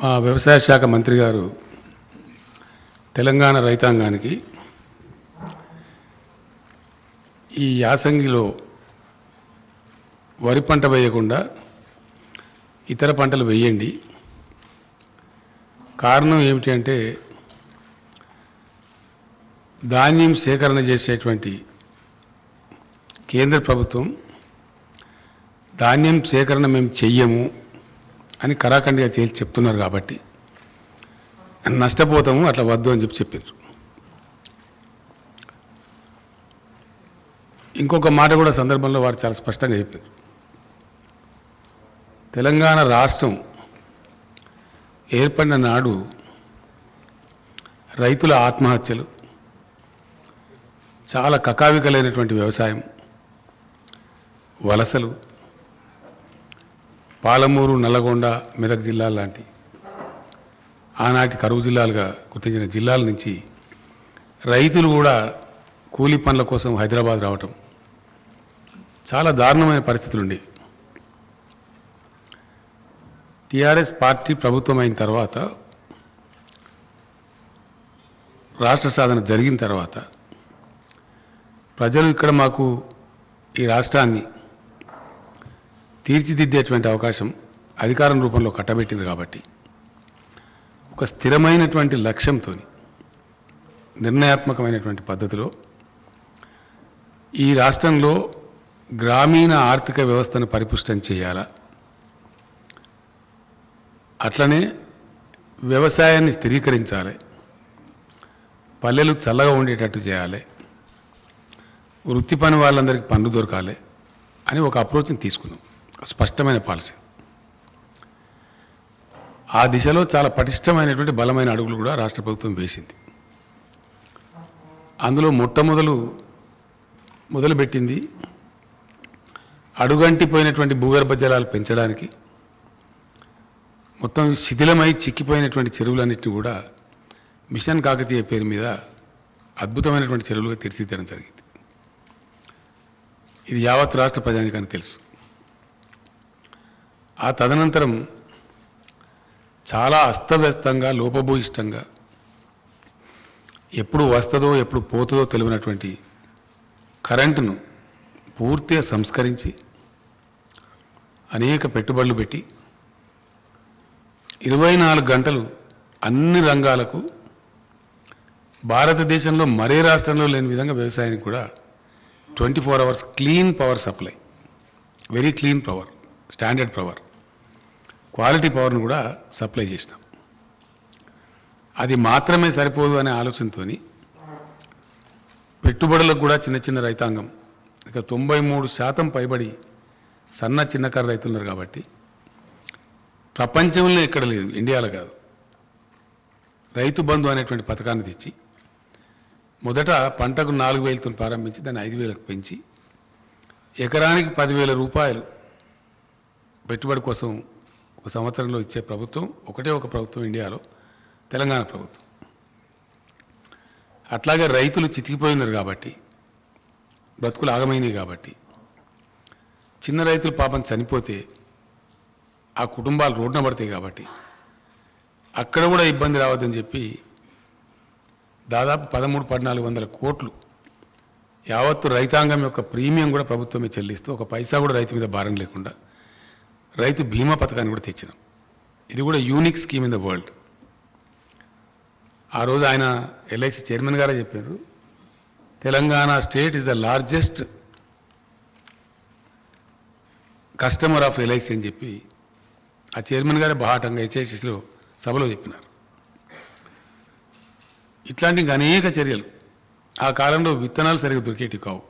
మా వ్యవసాయ శాఖ మంత్రి గారు తెలంగాణ రైతాంగానికి ఈ యాసంగిలో వరి పంట వేయకుండా ఇతర పంటలు వేయండి. కారణం ఏమిటి అంటే ధాన్యం సేకరణ చేసేటువంటి కేంద్ర ప్రభుత్వం ధాన్యం సేకరణ మేము చెయ్యము అని కరాఖండిగా తేల్చి చెప్తున్నారు కాబట్టి నష్టపోతాము, అట్లా వద్దు అని చెప్పారు. ఇంకొక మాట కూడా సందర్భంలో వారు చాలా స్పష్టంగా చెప్పారు. తెలంగాణ రాష్ట్రం ఏర్పడిన నాడు రైతుల ఆత్మహత్యలు, చాలా కకావికలైనటువంటి వ్యవసాయం, వలసలు, పాలమూరు, నల్లగొండ, మెదక్ జిల్లాల లాంటి ఆనాటి కరువు జిల్లాలుగా గుర్తించిన జిల్లాల నుంచి రైతులు కూడా కూలీ పనుల కోసం హైదరాబాద్ రావటం చాలా దారుణమైన పరిస్థితులు ఉండేవి. టీఆర్ఎస్ పార్టీ ప్రభుత్వం అయిన తర్వాత, రాష్ట్ర సాధన జరిగిన తర్వాత ప్రజలు ఇక్కడ మాకు ఈ రాష్ట్రాన్ని తీర్చిదిద్దేటువంటి అవకాశం అధికారం రూపంలో కట్టబెట్టింది కాబట్టి ఒక స్థిరమైనటువంటి లక్ష్యంతో నిర్ణయాత్మకమైనటువంటి పద్ధతిలో ఈ రాష్ట్రంలో గ్రామీణ ఆర్థిక వ్యవస్థను పరిపుష్టం చేయాలా, అట్లనే వ్యవసాయాన్ని స్థిరీకరించాలి, పల్లెలు చల్లగా ఉండేటట్టు చేయాలి, వృత్తి పని వాళ్ళందరికీ పనులు దొరకాలి అని ఒక అప్రోచ్ని తీసుకున్నాం. స్పష్టమైన పాలసీ. ఆ దిశలో చాలా పటిష్టమైనటువంటి బలమైన అడుగులు కూడా రాష్ట్ర ప్రభుత్వం వేసింది. అందులో మొదలుపెట్టింది అడుగంటిపోయినటువంటి భూగర్భ జలాలు పెంచడానికి, మొత్తం శిథిలమై చిక్కిపోయినటువంటి చెరువులన్నింటినీ కూడా మిషన్ కాకతీయ పేరు మీద అద్భుతమైనటువంటి చెరువులుగా తీర్చిదిద్దడం జరిగింది. ఇది యావత్ రాష్ట్ర ప్రజానికానికి తెలుసు. ఆ తదనంతరం చాలా అస్తవ్యస్తంగా, లోపభూయిష్టంగా, ఎప్పుడు వస్తుందో ఎప్పుడు పోతుందో తెలియనటువంటి కరెంటును పూర్తిగా సంస్కరించి అనేక పెట్టుబడులు పెట్టి 24 గంటలు అన్ని రంగాలకు భారతదేశంలో మరే రాష్ట్రంలో లేని విధంగా వ్యవసాయానికి కూడా 24 hours clean power supply, very clean power, standard power, quality పవర్ను కూడా సప్లై చేసినాం. అది మాత్రమే సరిపోదు అనే ఆలోచనతో పెట్టుబడులకు కూడా చిన్న చిన్న రైతాంగం, ఇక 93% పైబడి సన్న చిన్నకారు రైతులు ఉన్నారు కాబట్టి ప్రపంచంలో ఎక్కడ లేదు, ఇండియాలో కాదు, రైతు బంధు అనేటువంటి పథకాన్ని తెచ్చి మొదట పంటకు 4,000తో ప్రారంభించి దాన్ని 5,000కు పెంచి ఎకరానికి 10,000 రూపాయలు పెట్టుబడి కోసం ఒక సంవత్సరంలో ఇచ్చే ప్రభుత్వం ఒకటే ఒక ప్రభుత్వం ఇండియాలో, తెలంగాణ ప్రభుత్వం. అట్లాగే రైతులు చితికిపోయినారు కాబట్టి, బ్రతుకులు ఆగమైనవి కాబట్టి, చిన్న రైతులు పాపం చనిపోతే ఆ కుటుంబాలు రోడ్డున పడతాయి కాబట్టి అక్కడ కూడా ఇబ్బంది రావద్దని చెప్పి దాదాపు 1300-1400 కోట్లు యావత్తు రైతాంగం యొక్క ప్రీమియం కూడా ప్రభుత్వమే చెల్లిస్తూ ఒక పైసా కూడా రైతు మీద భారం లేకుండా రైతు బీమా పథకాన్ని కూడా తెచ్చినాం. ఇది కూడా unique scheme in the world. ఆ రోజు ఆయన ఎల్ఐసి చైర్మన్ గారే చెప్పారు, Telangana state is the largest customer of LIC అని చెప్పి ఆ చైర్మన్ గారే బాహాటంగా హెచ్ఐసిలో సభలో చెప్పినారు. ఇట్లాంటి ఇంకా అనేక చర్యలు. ఆ కాలంలో విత్తనాలు సరిగ్గా దొరికేటివి కావు,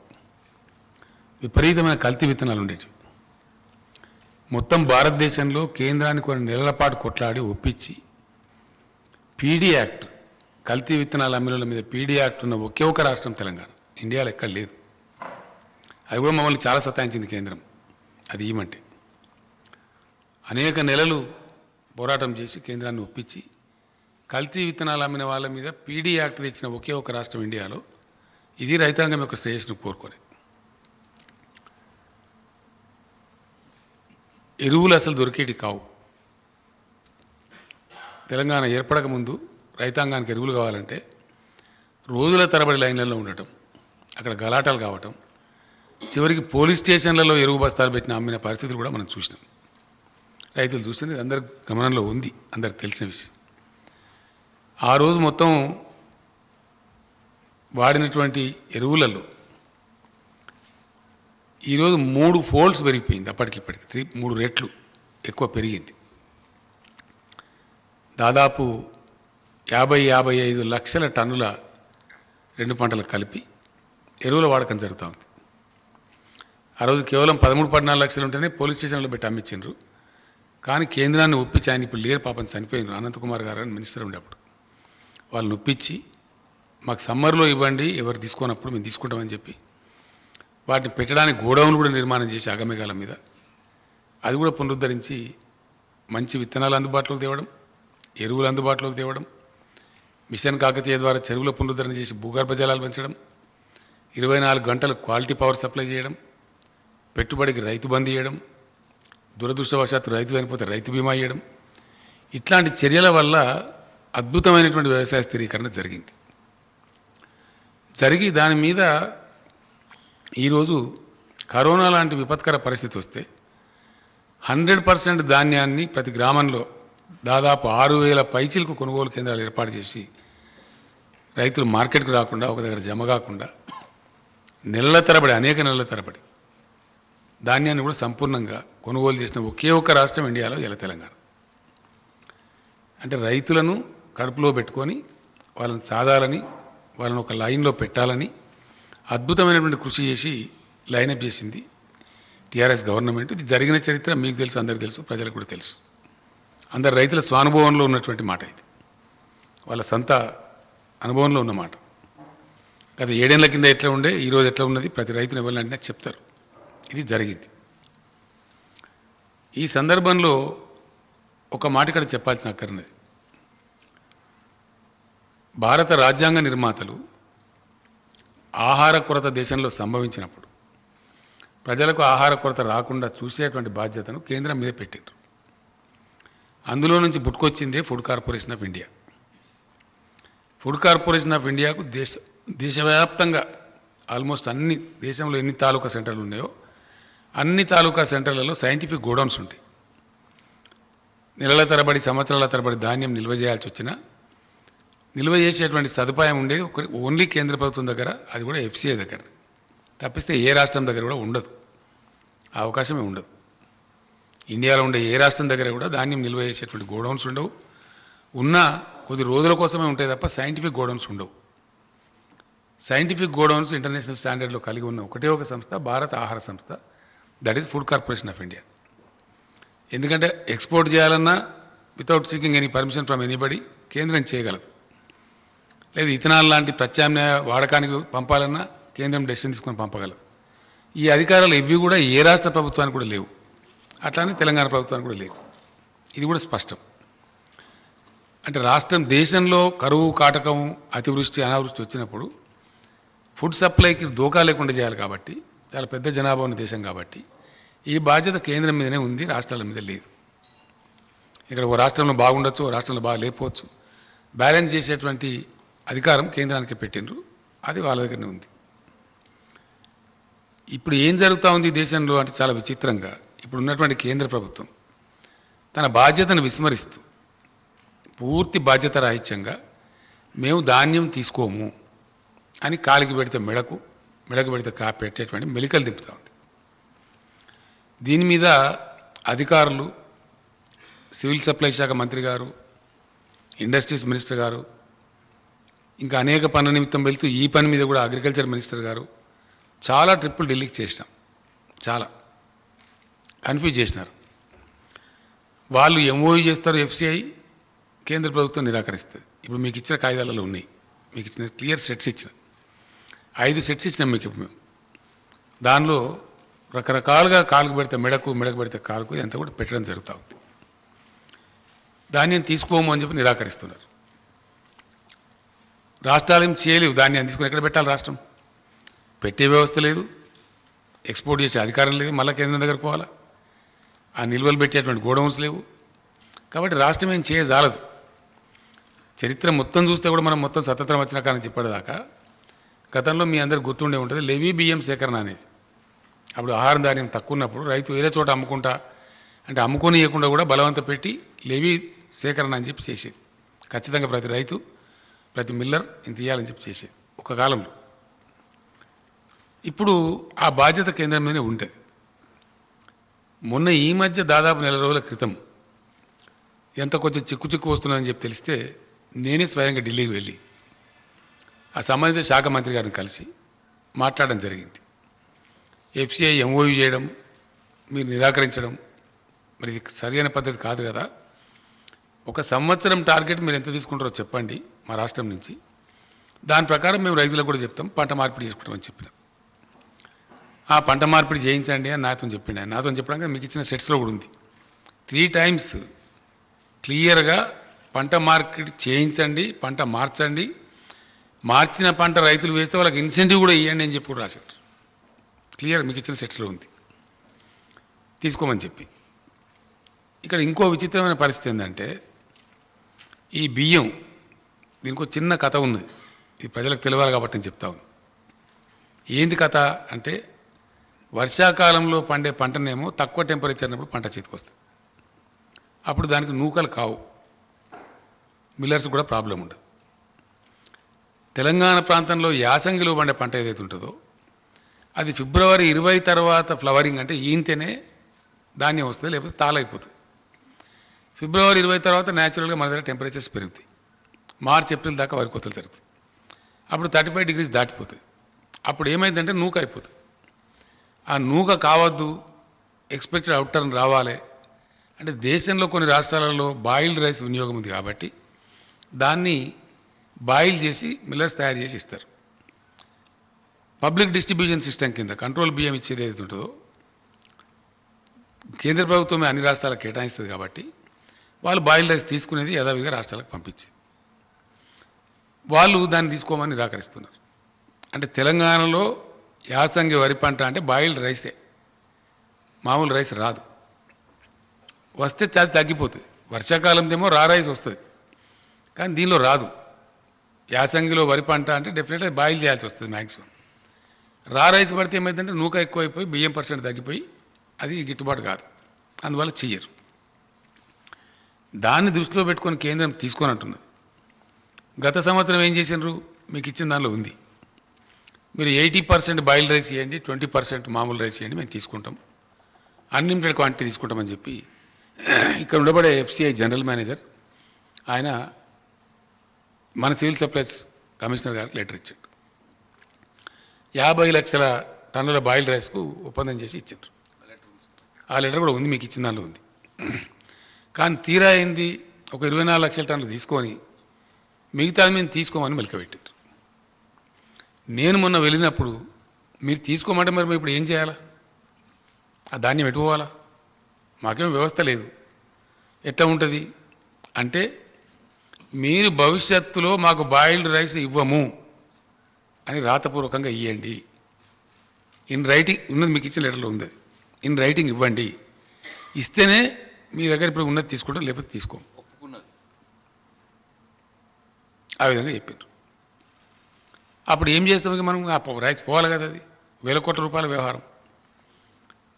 విపరీతమైన కల్తీ విత్తనాలు ఉండేటివి. మొత్తం భారతదేశంలో కేంద్రాన్ని కొన్ని నెలల పాటు కొట్లాడి ఒప్పించి పీడీ యాక్ట్, కల్తీ విత్తనాల అమ్మిల మీద పీడీ యాక్ట్ ఉన్న ఒకే ఒక రాష్ట్రం తెలంగాణ, ఇండియాలో ఎక్కడ లేదు. అది కూడా మమ్మల్ని చాలా సతాయించింది కేంద్రం, అది ఏమంటే అనేక నెలలు పోరాటం చేసి కేంద్రాన్ని ఒప్పించి కల్తీ విత్తనాలు అమ్మిన వాళ్ళ మీద పీడీ యాక్ట్ తెచ్చిన ఒకే ఒక రాష్ట్రం ఇండియాలో. ఇది రైతాంగం యొక్క శ్రేయస్సును కోరుకోలేదు. ఎరువులు అసలు దొరికేటి కావు. తెలంగాణ ఏర్పడక ముందు రైతాంగానికి ఎరువులు కావాలంటే రోజుల తరబడి లైన్లలో ఉండటం, అక్కడ గలాటాలు కావటం, చివరికి పోలీస్ స్టేషన్లలో ఎరువు బస్తాలు పెట్టిన అమ్మిన పరిస్థితులు కూడా మనం చూసినాం. రైతులు చూసింది అందరి గమనంలో ఉంది, అందరికి తెలిసిన విషయం. ఆ రోజు మొత్తం వాడినటువంటి ఎరువులలో ఈరోజు 3 ఫోల్డ్స్ పెరిగిపోయింది. అప్పటికిప్పటికి 3 రెట్లు ఎక్కువ పెరిగింది. దాదాపు 50-55 లక్షల టన్నుల 2 పంటలకు కలిపి ఎరువుల వాడకం జరుగుతూ ఉంది. ఆ రోజు కేవలం 13-14 లక్షలు ఉంటేనే పోలీస్ స్టేషన్లో పెట్టి అమ్మించారు. కానీ కేంద్రాన్ని ఒప్పించి, ఆయన ఇప్పుడు లేరు పాపం, చనిపోయినారు, అనంతకుమార్ గారు అని మినిస్టర్ ఉండేప్పుడు, వాళ్ళని ఒప్పించి మాకు సమ్మర్లో ఇవ్వండి, ఎవరు తీసుకున్నప్పుడు మేము తీసుకుంటామని చెప్పి వాటిని పెట్టడానికి గోడౌన్లు కూడా నిర్మాణం చేసి అగమేఘాల మీద అది కూడా పునరుద్ధరించి మంచి విత్తనాలు అందుబాటులోకి తేవడం, ఎరువులు అందుబాటులోకి తేవడం, మిషన్ కాకతీయ ద్వారా చెరువుల పునరుద్ధరణ చేసి భూగర్భ జలాలు పెంచడం, 24 గంటలు క్వాలిటీ పవర్ సప్లై చేయడం, పెట్టుబడికి రైతు బంద్ చేయడం, దురదృష్టవశాత్తు రైతు చనిపోతే రైతు బీమా ఇవ్వడం, ఇట్లాంటి చర్యల వల్ల అద్భుతమైనటువంటి వ్యవసాయ స్థిరీకరణ జరిగింది. జరిగి దాని మీద ఈరోజు కరోనా లాంటి విపత్కర పరిస్థితి వస్తే 100% ధాన్యాన్ని ప్రతి గ్రామంలో దాదాపు 6,000 పైచీలకు కొనుగోలు కేంద్రాలు ఏర్పాటు చేసి రైతులు మార్కెట్కు రాకుండా, ఒక దగ్గర జమ కాకుండా నెలల తరబడి, అనేక నెలల తరబడి ధాన్యాన్ని కూడా సంపూర్ణంగా కొనుగోలు చేసిన ఒకే ఒక్క రాష్ట్రం ఇండియాలో ఇలా తెలంగాణ. అంటే రైతులను కడుపులో పెట్టుకొని వాళ్ళని సాధాలని, వాళ్ళని ఒక లైన్లో పెట్టాలని అద్భుతమైనటువంటి కృషి చేసి లైనప్ చేసింది టీఆర్ఎస్ గవర్నమెంట్. ఇది జరిగిన చరిత్ర మీకు తెలుసు, అందరికీ తెలుసు, ప్రజలకు కూడా తెలుసు. అందరు రైతుల స్వానుభవంలో ఉన్నటువంటి మాట ఇది, వాళ్ళ సొంత అనుభవంలో ఉన్న మాట. గత 7 ఏళ్ల కింద ఎట్లా ఉండే, ఈరోజు ఎట్లా ఉన్నది, ప్రతి రైతుని ఎవరినంటే చెప్తారు. ఇది జరిగింది. ఈ సందర్భంలో ఒక మాట ఇక్కడ చెప్పాల్సిన అక్కర్నది. భారత రాజ్యాంగ నిర్మాతలు ఆహార కొరత దేశంలో సంభవించినప్పుడు ప్రజలకు ఆహార కొరత రాకుండా చూసేటువంటి బాధ్యతను కేంద్రం మీద పెట్టారు. అందులో నుంచి పుట్టుకొచ్చిందే food corporation of India. Food corporation of ఇండియాకు దేశవ్యాప్తంగా ఆల్మోస్ట్ అన్ని, దేశంలో ఎన్ని తాలూకా సెంటర్లు ఉన్నాయో అన్ని తాలూకా సెంటర్లలో సైంటిఫిక్ గోడౌన్స్ ఉంటాయి. నెలల తరబడి, సంవత్సరాల తరబడి ధాన్యం నిల్వ చేయాల్సి వచ్చినా నిల్వ చేసేటువంటి సదుపాయం ఉండేది ఓన్లీ కేంద్ర ప్రభుత్వం దగ్గర, అది కూడా ఎఫ్సీఐ దగ్గర. తప్పిస్తే ఏ రాష్ట్రం దగ్గర కూడా ఉండదు, ఆ అవకాశమే ఉండదు. ఇండియాలో ఉండే ఏ రాష్ట్రం దగ్గర కూడా ధాన్యం నిల్వ చేసేటువంటి గోడౌన్స్ ఉండవు. ఉన్నా కొద్ది రోజుల కోసమే ఉంటాయి తప్ప సైంటిఫిక్ గోడౌన్స్ ఉండవు. సైంటిఫిక్ గోడౌన్స్ ఇంటర్నేషనల్ స్టాండర్డ్లో కలిగి ఉన్న ఒకటే ఒక సంస్థ భారత ఆహార సంస్థ, that is food corporation of India. ఎందుకంటే ఎక్స్పోర్ట్ చేయాలన్నా without seeking any permission from anybody కేంద్రం చేయగలదు. లేదు ఇథనాల్ లాంటి ప్రత్యామ్నాయ వాడకానికి పంపాలన్నా కేంద్రం డెసిషన్ తీసుకొని పంపగలదు. ఈ అధికారాలు ఇవి కూడా ఏ రాష్ట్ర ప్రభుత్వానికి కూడా లేవు, అట్లానే తెలంగాణ ప్రభుత్వానికి కూడా లేదు. ఇది కూడా స్పష్టం. అంటే రాష్ట్రం, దేశంలో కరువు, కాటకం, అతివృష్టి, అనావృష్టి వచ్చినప్పుడు ఫుడ్ సప్లైకి దోకా లేకుండా చేయాలి కాబట్టి, చాలా పెద్ద జనాభా ఉన్న దేశం కాబట్టి ఈ బాధ్యత కేంద్రం మీదనే ఉంది, రాష్ట్రాల మీద లేదు. ఇక్కడ ఓ రాష్ట్రంలో బాగుండొచ్చు, ఓ రాష్ట్రంలో బాగా లేకపోవచ్చు. బ్యాలెన్స్ చేసేటువంటి అధికారం కేంద్రానికి పెట్టిండ్రు, అది వాళ్ళ దగ్గరనే ఉంది. ఇప్పుడు ఏం జరుగుతూ ఉంది దేశంలో అంటే చాలా విచిత్రంగా, ఇప్పుడు ఉన్నటువంటి కేంద్ర ప్రభుత్వం తన బాధ్యతను విస్మరిస్తూ పూర్తి బాధ్యత రాహిత్యంగా మేము ధాన్యం తీసుకోము అని కాలికి పెడితే మెడకు పెడితే పెట్టేటువంటి మెలికలు తిప్పుతూ ఉంది. దీని మీద అధికారులు, సివిల్ సప్లై శాఖ మంత్రి గారు, ఇండస్ట్రీస్ మినిస్టర్ గారు, ఇంకా అనేక పనుల నిమిత్తం వెళ్తూ ఈ పని మీద కూడా అగ్రికల్చర్ మినిస్టర్ గారు చాలా ట్రిప్పులు ఢిల్లీకి చేసినాం, చాలా కన్ఫ్యూజ్ చేసినారు. వాళ్ళు ఎంఓయూ చేస్తారు, ఎఫ్సిఐ, కేంద్ర ప్రభుత్వం నిరాకరిస్తుంది. ఇప్పుడు మీకు ఇచ్చిన కాగితాలలో ఉన్నాయి, మీకు ఇచ్చిన క్లియర్ సెట్స్ ఇచ్చిన 5 సెట్స్ ఇచ్చినాం మీకు. ఇప్పుడు మేము దానిలో రకరకాలుగా కాలుకు పెడితే మెడకు పెడితే కాలుకు ఎంత కూడా పెట్టడం జరుగుతూ ఉంది. ధాన్యం తీసుకోము అని చెప్పి నిరాకరిస్తున్నారు. రాష్ట్రాలు ఏం చేయలేవు, ధాన్యాన్ని తీసుకుని ఎక్కడ పెట్టాలి? రాష్ట్రం పెట్టే వ్యవస్థ లేదు, ఎక్స్పోర్ట్ చేసే అధికారం లేదు, మళ్ళీ కేంద్రం దగ్గర పోవాలా, ఆ నిల్వలు పెట్టేటువంటి గోడౌన్స్ లేవు. కాబట్టి రాష్ట్రం ఏం చేయజాలదు. చరిత్ర మొత్తం చూస్తే కూడా మనం మొత్తం స్వతంత్రం వచ్చిన కానీ చెప్పేదాకా గతంలో మీ అందరు గుర్తుండే ఉంటుంది లెవీ బియ్యం సేకరణ అనేది. అప్పుడు ఆహారం ధాన్యం తక్కువ ఉన్నప్పుడు రైతు వేరే చోట అమ్ముకుంటా అంటే అమ్ముకొని ఇవ్వకుండా కూడా బలవంత పెట్టి లెవీ సేకరణ అని చెప్పి చేసేది. ఖచ్చితంగా ప్రతి రైతు ప్రతి మిల్లర్ ఇంత ఇవ్వాలని చెప్పి చేసేది ఒక కాలంలో. ఇప్పుడు ఆ బాధ్యత కేంద్రం మీదనే ఉంటుంది. మొన్న ఈ మధ్య దాదాపు నెల రోజుల క్రితం ఎంత కొంచెం చిక్కు వస్తున్నదని చెప్పి తెలిస్తే నేనే స్వయంగా ఢిల్లీకి వెళ్ళి ఆ సంబంధిత శాఖ మంత్రి గారిని కలిసి మాట్లాడడం జరిగింది. ఎఫ్సిఐ ఎంఓయూ చేయడం మీరు నిరాకరించడం మరి ఇది సరైన పద్ధతి కాదు కదా. ఒక సంవత్సరం టార్గెట్ మీరు ఎంత తీసుకుంటారో చెప్పండి మా రాష్ట్రం నుంచి, దాని ప్రకారం మేము రైతులకు కూడా చెప్తాం పంట మార్పిడి చేసుకుంటామని చెప్పినాం. ఆ పంట మార్పిడి చేయించండి అని నాతో చెప్పిండి. ఆయన నాతో చెప్పడానికి మీకు ఇచ్చిన సెట్స్లో కూడా ఉంది 3 times క్లియర్గా పంట మార్పిడి చేయించండి, పంట మార్చండి, మార్చిన పంట రైతులు వేస్తే వాళ్ళకి ఇన్సెంటివ్ కూడా ఇవ్వండి అని చెప్పి రాశారు. క్లియర్ మీకు ఇచ్చిన సెట్స్లో ఉంది, తీసుకోమని చెప్పి. ఇక్కడ ఇంకో విచిత్రమైన పరిస్థితి ఏంటంటే ఈ బియ్యం దీనికి ఒక చిన్న కథ ఉన్నది. ఇది ప్రజలకు తెలియాలి కాబట్టి నేను చెప్తా ఉన్నాను. ఏంది కథ అంటే వర్షాకాలంలో పండే పంటనేమో తక్కువ టెంపరేచర్ ఉన్నప్పుడు పంట చేతికి వస్తుంది. అప్పుడు దానికి నూకలు కావు, మిల్లర్స్ కూడా ప్రాబ్లం ఉండదు. తెలంగాణ ప్రాంతంలో యాసంగిలో పండే పంట ఏదైతే ఉంటుందో అది ఫిబ్రవరి 20 తర్వాత ఫ్లవరింగ్ అంటే ఈంతేనే ధాన్యం వస్తుంది, లేకపోతే తాళైపోతుంది. ఫిబ్రవరి 20 తర్వాత న్యాచురల్గా మన దగ్గర టెంపరేచర్స్ పెరుగుతాయి. మార్చ్ ఏప్రిల్ దాకా వరి కోతలు జరుగుతాయి. అప్పుడు 35 degrees దాటిపోతుంది. అప్పుడు ఏమైందంటే నూక అయిపోతుంది. ఆ నూక కావద్దు, ఎక్స్పెక్టెడ్ అవుట్టర్న్ రావాలి అంటే దేశంలో కొన్ని రాష్ట్రాలలో బాయిల్డ్ రైస్ వినియోగం ఉంది కాబట్టి దాన్ని బాయిల్ చేసి మిల్లర్స్ తయారు చేసి ఇస్తారు. పబ్లిక్ డిస్ట్రిబ్యూషన్ సిస్టమ్ కింద కంట్రోల్ బియ్యం ఇచ్చేది ఏదైతే ఉంటుందో కేంద్ర ప్రభుత్వమే అన్ని రాష్ట్రాలకు కేటాయిస్తుంది కాబట్టి వాళ్ళు బాయిల్డ్ రైస్ తీసుకునేది యథావిధిగా రాష్ట్రాలకు పంపించి వాళ్ళు దాన్ని తీసుకోమని నిరాకరిస్తున్నారు. అంటే తెలంగాణలో యాసంగి వరి పంట అంటే బాయిల్డ్ రైసే, మామూలు రైస్ రాదు. వస్తే చాలా తగ్గిపోతుంది. వర్షాకాలందేమో రా రైస్ వస్తుంది కానీ దీనిలో రాదు. యాసంగిలో వరి పంట అంటే డెఫినెట్గా బాయిల్ చేయాల్సి వస్తుంది మ్యాక్సిమం. రా రైస్ పడితే ఏమైందంటే నూక ఎక్కువైపోయి బియ్యం % తగ్గిపోయి అది గిట్టుబాటు కాదు, అందువల్ల చెయ్యరు. దాన్ని దృష్టిలో పెట్టుకొని కేంద్రం తీసుకొని అంటున్నది. గత సంవత్సరం ఏం చేసినారు మీకు ఇచ్చిన దానిలో ఉంది, మీరు 80% బాయిల్డ్ రైస్ ఇవ్వండి, 20% మామూలు రైస్ ఇవ్వండి, మేము తీసుకుంటాం, అన్లిమిటెడ్ క్వాంటిటీ తీసుకుంటామని చెప్పి ఇక్కడ ఉండబడే ఎఫ్సిఐ జనరల్ మేనేజర్ ఆయన మన సివిల్ సప్లైస్ కమిషనర్ గారికి లెటర్ ఇచ్చాడు. 50 లక్షల టన్నుల బాయిల్డ్ రైస్కు ఒప్పందం చేసి ఇచ్చారు. ఆ లెటర్ కూడా ఉంది, మీకు ఇచ్చిన దానిలో ఉంది. కానీ తీరా అయింది ఒక 24 లక్షల టన్నులు తీసుకొని మిగతా మేము తీసుకోమని మెలకబెట్టారు. నేను మొన్న వెళ్ళినప్పుడు మీరు తీసుకోమంటే మరి మేము ఇప్పుడు ఏం చేయాలా? ఆ ధాన్యం ఎటు పోవాలా? మాకేం వ్యవస్థ లేదు. ఎట్లా ఉంటుంది అంటే మీరు భవిష్యత్తులో మాకు బాయిల్డ్ రైస్ ఇవ్వము అని రాతపూర్వకంగా ఇవ్వండి, ఇన్ రైటింగ్ ఉన్నది, మీకు ఇచ్చిన లెటర్లో ఉంది, ఇన్ రైటింగ్ ఇవ్వండి, ఇస్తేనే మీ దగ్గర ఇప్పుడు ఉన్నది తీసుకుంటాం, లేకపోతే తీసుకోం. ఆ విధంగా చెప్పారు. అప్పుడు ఏం చేస్తాం మనం? ఆ రైస్ పోవాలి కదా, అది వేల కోట్ల రూపాయల వ్యవహారం.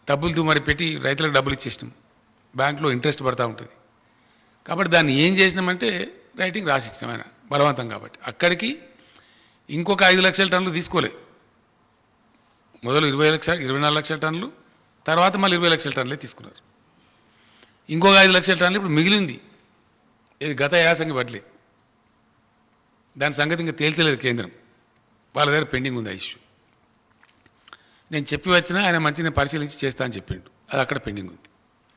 డబ్బులతో మరి పెట్టి రైతులకు డబ్బులు ఇచ్చేసినాం, బ్యాంకులో ఇంట్రెస్ట్ పడతా ఉంటుంది. కాబట్టి దాన్ని ఏం చేసినామంటే రైటింగ్ రాసిచ్చినాం ఆయన బలవంతం. కాబట్టి అక్కడికి ఇంకొక 5 లక్షల టన్నులు తీసుకోలే. మొదలు 24 లక్షల టన్నులు, తర్వాత మళ్ళీ 20 లక్షల టన్నులే తీసుకున్నారు. ఇంకొక 5 లక్షల టన్నులు ఇప్పుడు మిగిలింది. ఇది గత యాసంగి బదిలీ, దాని సంగతి ఇంకా తేల్చలేదు కేంద్రం, వాళ్ళ దగ్గర పెండింగ్ ఉంది ఆ ఇష్యూ. నేను చెప్పి వచ్చినా ఆయన మంచిగా పరిశీలించి చేస్తా అని చెప్పిండు, అది అక్కడ పెండింగ్ ఉంది,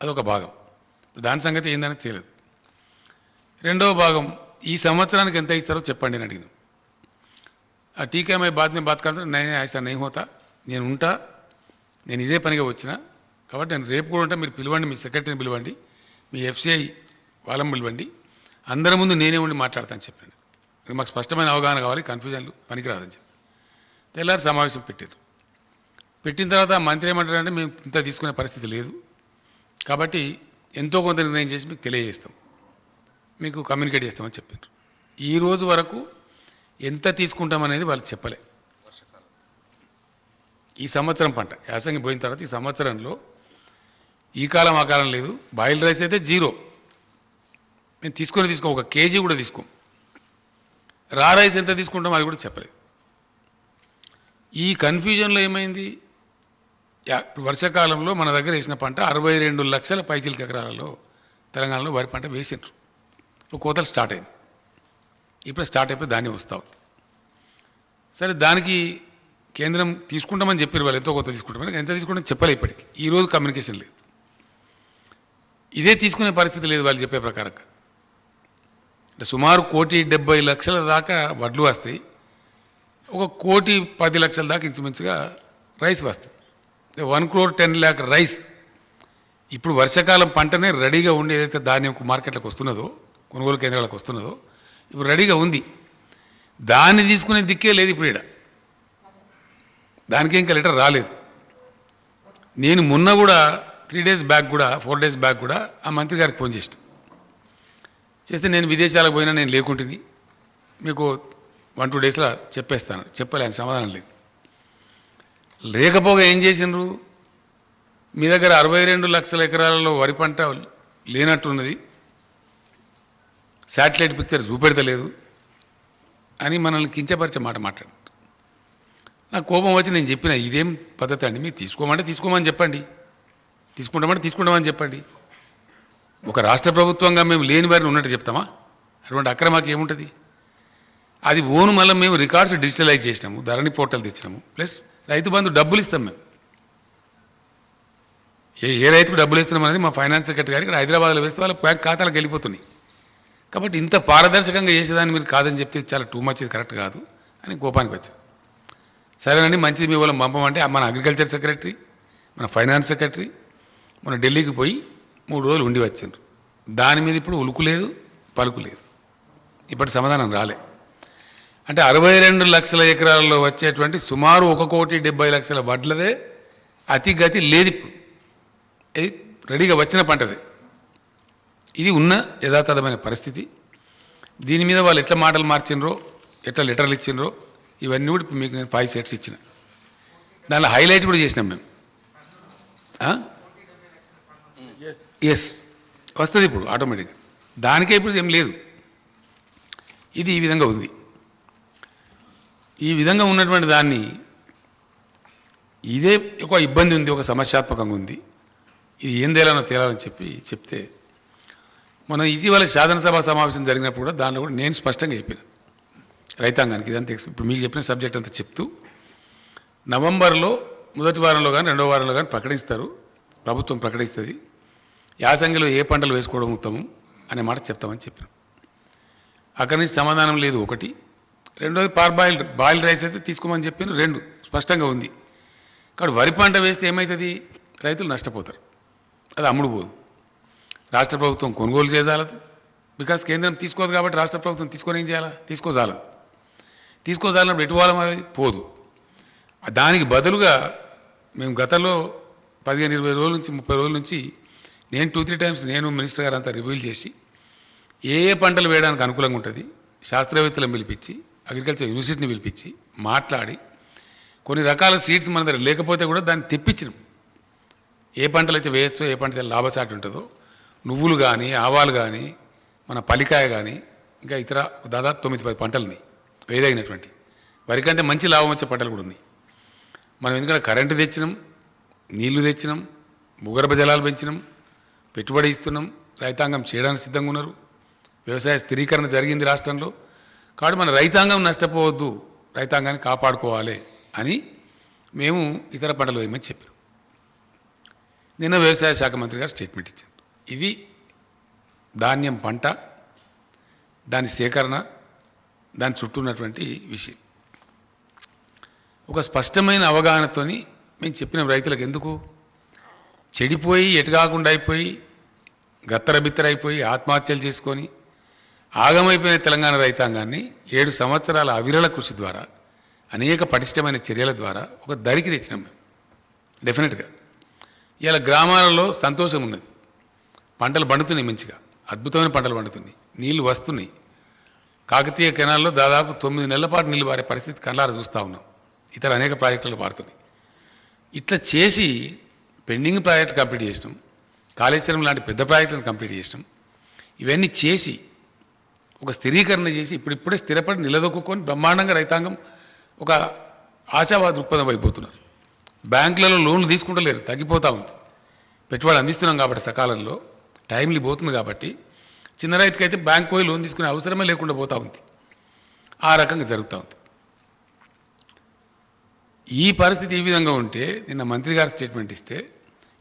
అదొక భాగం. దాని సంగతి ఏందని తెలియదు. రెండవ భాగం, ఈ సంవత్సరానికి ఎంత ఇస్తారో చెప్పండి అని అడిగినాం. ఆ టీకేమై బాధ్యత బాత్కాలంటే నేనే ఐసా నై హోతా, నేను ఉంటా, నేను ఇదే పనిగా వచ్చిన కాబట్టి నేను రేపు కూడా ఉంటా, మీరు పిలవండి, మీ సెక్రటరీని పిలవండి, మీ ఎఫ్సిఐ వాళ్ళని పిలవండి, అందరి ముందు నేనే ఉండి మాట్లాడతాను చెప్పండి. మాకు స్పష్టమైన అవగాహన కావాలి, కన్ఫ్యూజన్లు పనికిరాదని చెప్పి తెల్లారి సమావేశం పెట్టారు. పెట్టిన తర్వాత మంత్రి ఏమంటారంటే మేము ఇంత తీసుకునే పరిస్థితి లేదు కాబట్టి ఎంతో కొంత నిర్ణయం చేసి మీకు తెలియజేస్తాం, మీకు కమ్యూనికేట్ చేస్తామని చెప్పారు. ఈ రోజు వరకు ఎంత తీసుకుంటామనేది వాళ్ళు చెప్పలే. ఈ సంవత్సరం పంట యాసంగి పోయిన తర్వాత ఈ సంవత్సరంలో ఈ కాలం ఆ కాలం లేదు. బాయిల్ రైస్ అయితే జీరో, మేము తీసుకో ఒక కేజీ కూడా తీసుకోం. రా రైస్ ఎంత తీసుకుంటాం అది కూడా చెప్పలేదు. ఈ కన్ఫ్యూజన్లో ఏమైంది, వర్షాకాలంలో మన దగ్గర వేసిన పంట 62 లక్షల పైచిలక ఎకరాలలో తెలంగాణలో వరి పంట వేసిండ్రు. ఇప్పుడు కోతలు స్టార్ట్ అయింది. ఇప్పుడు స్టార్ట్ అయిపోయి ధాన్యం వస్తూ ఉంది. సరే, దానికి కేంద్రం తీసుకుంటామని చెప్పారు, వాళ్ళు ఎంతో కొత్త తీసుకుంటామని. ఎంత తీసుకుంటామని చెప్పలే. ఇప్పటికి ఈరోజు కమ్యూనికేషన్ లేదు. ఇదే తీసుకునే పరిస్థితి లేదు వాళ్ళు చెప్పే ప్రకారంగా. అంటే సుమారు 1,70,00,000 దాకా వడ్లు వస్తాయి, 1,10,00,000 దాకా ఇంచుమించుగా రైస్ వస్తుంది. 1,10,00,000 రైస్ ఇప్పుడు వర్షాకాలం పంటనే రెడీగా ఉండి ఏదైతే ధాన్యం మార్కెట్లకు వస్తున్నదో, కొనుగోలు కేంద్రాలకు వస్తున్నదో, ఇప్పుడు రెడీగా ఉంది. దాన్ని తీసుకునే దిక్కే లేదు ఇప్పుడు. దానికి ఇంకా లెటర్ రాలేదు. నేను మొన్న కూడా 3 days బ్యాక్ కూడా 4 days బ్యాక్ కూడా ఆ మంత్రి గారికి ఫోన్ చేస్తే నేను విదేశాలకు పోయినా, నేను లేకుంటుంది, మీకు 1-2 daysలో చెప్పేస్తాను. చెప్పలే, ఆయన సమాధానం లేదు. లేకపోగా ఏం చేసిండ్రు, మీ దగ్గర 62 లక్షల ఎకరాలలో వరి పంట లేనట్టున్నది, శాటిలైట్ పిక్చర్ చూపెడతలేదు అని మనల్ని కించపరిచే మాట మాట్లాడు. నాకు కోపం వచ్చి నేను చెప్పిన, ఇదేం పద్ధతి అండి, మీరు తీసుకోమని చెప్పండి, తీసుకుంటామని చెప్పండి. ఒక రాష్ట్ర ప్రభుత్వంగా మేము లేని వారిని ఉన్నట్టు చెప్తామా? అటువంటి అక్రమాకి ఏముంటుంది? అది ఓను మళ్ళీ మేము రికార్డ్స్ డిజిటలైజ్ చేసినాము, ధరణి పోర్టల్ తెచ్చినాము, ప్లస్ రైతు బంధు డబ్బులు ఇస్తాం. మేము ఏ రైతుకు డబ్బులు ఇస్తున్నాం అనేది మా ఫైనాన్స్ సెక్రటరీ గారు ఇక్కడ హైదరాబాద్లో వేస్తే వాళ్ళ బ్యాంక్ ఖాతాలకు వెళ్ళిపోతున్నాయి. కాబట్టి ఇంత పారదర్శకంగా చేసేదాన్ని మీరు కాదని చెప్తే చాలా టూ మచ్, ఇది కరెక్ట్ కాదు అని కోపానికి వచ్చారు. సరేనండి, మంచిది, మీ వాళ్ళని పంపమంటే మన అగ్రికల్చర్ సెక్రటరీ, మన ఫైనాన్స్ సెక్రటరీ మన ఢిల్లీకి పోయి 3 రోజులు ఉండి వచ్చిండ్రు. దాని మీద ఇప్పుడు ఉలుకు లేదు, పలుకు లేదు. ఇప్పటి సమాధానం రాలే. అంటే 62 లక్షల ఎకరాల్లో వచ్చేటువంటి సుమారు 1,70,00,000 వడ్లదే అతి గతి లేదు. ఇప్పుడు ఇది రెడీగా వచ్చిన పంటదే. ఇది ఉన్న యథాతథమైన పరిస్థితి. దీని మీద వాళ్ళు ఎట్లా మాటలు మార్చిండ్రో, ఎట్లా లెటర్లు ఇచ్చిండ్రో, ఇవన్నీ కూడా మీకు నేను 5 sets ఇచ్చిన. దానిలో హైలైట్ కూడా చేసినాం మేము. ఎస్, వస్తుంది ఇప్పుడు ఆటోమేటిక్గా. దానికే ఇప్పుడు ఏం లేదు. ఇది ఈ విధంగా ఉంది. ఈ విధంగా ఉన్నటువంటి దాన్ని ఇదే ఒక ఇబ్బంది ఉంది, ఒక సమస్యాత్మకంగా ఉంది. ఇది ఏం తేలాలని చెప్తే మన ఇటీవల శాసనసభ సమావేశం జరిగినప్పుడు కూడా దానిలో కూడా నేను స్పష్టంగా చెప్పిన రైతాంగానికి ఇదంతా. ఇప్పుడు మీకు చెప్పిన సబ్జెక్ట్ అంతా చెప్తూ నవంబర్లో మొదటి వారంలో కానీ రెండో వారంలో కానీ ప్రకటిస్తారు, ప్రభుత్వం ప్రకటిస్తుంది. యాసంగిలో ఏ పంటలు వేసుకోవడం ఉత్తమం అనే మాట చెప్తామని చెప్పాను. అక్కడి నుంచి సమాధానం లేదు ఒకటి. రెండోది బాయిల్డ్ రైస్ అయితే తీసుకోమని చెప్పాను, 2 స్పష్టంగా ఉంది. కాబట్టి వరి పంట వేస్తే ఏమవుతుంది, రైతులు నష్టపోతారు, అది అమ్ముడు పోదు. రాష్ట్ర ప్రభుత్వం కొనుగోలు చేయజాలదు, బికాస్ కేంద్రం తీసుకోదు. కాబట్టి రాష్ట్ర ప్రభుత్వం తీసుకొని ఏం చేయాలా, తీసుకోజాలన్నప్పుడు ఎటు వాళ్ళం పోదు. దానికి బదులుగా మేము గతంలో 15-20 రోజుల నుంచి 30 రోజుల నుంచి నేను 2-3 times నేను మినిస్టర్ గారు అంతా రివ్యూలు చేసి ఏ పంటలు వేయడానికి అనుకూలంగా ఉంటుంది శాస్త్రవేత్తలను పిలిపించి, అగ్రికల్చర్ యూనివర్సిటీని పిలిపించి మాట్లాడి కొన్ని రకాల సీడ్స్ మన దగ్గర లేకపోతే కూడా దాన్ని తెప్పించినాం. ఏ పంటలు అయితే వేయచ్చో, ఏ పంట లాభసాటి ఉంటుందో, నువ్వులు కానీ, ఆవాలు కానీ, మన పల్లికాయ కానీ, ఇంకా ఇతర దాదాపు 9-10 పంటలని వేయదగినటువంటి వరి కంటే మంచి లాభం వచ్చే పంటలు కూడా ఉన్నాయి. మనం ఎందుకంటే కరెంటు తెచ్చినాం, నీళ్లు తెచ్చినాం, భూగర్భ జలాలు పెంచినాం, పెట్టుబడి ఇస్తున్నాం, రైతాంగం చేయడానికి సిద్ధంగా ఉన్నారు, వ్యవసాయ స్థిరీకరణ జరిగింది రాష్ట్రంలో. కాబట్టి మన రైతాంగం నష్టపోవద్దు, రైతాంగాన్ని కాపాడుకోవాలి అని మేము ఇతర పంటలు వేయమని చెప్పారు. నిన్న వ్యవసాయ శాఖ మంత్రి గారు స్టేట్మెంట్ ఇచ్చారు. ఇది ధాన్యం పంట, దాని సేకరణ, దాని చుట్టూ ఉన్నటువంటి విషయం ఒక స్పష్టమైన అవగాహనతోని మేము చెప్పిన రైతులకు ఎందుకు చెడిపోయి ఎటుకాకుండా అయిపోయి గత్తరబిత్తరైపోయి ఆత్మహత్యలు చేసుకొని ఆగమైపోయిన తెలంగాణ రైతాంగాన్ని 7 సంవత్సరాల అవిరళ కృషి ద్వారా, అనేక పటిష్టమైన చర్యల ద్వారా ఒక దరికి తెచ్చినాం మేము. డెఫినెట్గా ఇలా గ్రామాలలో సంతోషం ఉన్నది, పంటలు పండుతున్నాయి, మంచిగా అద్భుతమైన పంటలు పండుతున్నాయి, నీళ్లు వస్తున్నాయి. కాకతీయ కెనాల్లో దాదాపు 9 నెలల పాటు నీళ్లు పారే పరిస్థితి కళ్ళారా చూస్తూ ఉన్నాం. ఇతర అనేక ప్రాజెక్టులు పారుతున్నాయి. ఇట్లా చేసి పెండింగ్ ప్రాజెక్టులు కంప్లీట్ చేసినాం, కాళేశ్వరం లాంటి పెద్ద ప్రాజెక్టులను కంప్లీట్ చేసినాం. ఇవన్నీ చేసి ఒక స్థిరీకరణ చేసి ఇప్పుడిప్పుడే స్థిరపడి నిలదొక్కుని బ్రహ్మాండంగా రైతాంగం ఒక ఆశావాద దృక్పథం అయిపోతున్నారు. బ్యాంకులలో లోన్లు తీసుకుంటలేరు, తగ్గిపోతూ ఉంది. పెట్టుబడి అందిస్తున్నాం కాబట్టి సకాలంలో టైంలీ పోతుంది కాబట్టి చిన్న రైతుకైతే బ్యాంక్ పోయి లోన్ తీసుకునే అవసరమే లేకుండా పోతూ ఉంది. ఆ రకంగా జరుగుతూ ఉంది. ఈ పరిస్థితి ఈ విధంగా ఉంటే నిన్న మంత్రి గారు స్టేట్మెంట్ ఇస్తే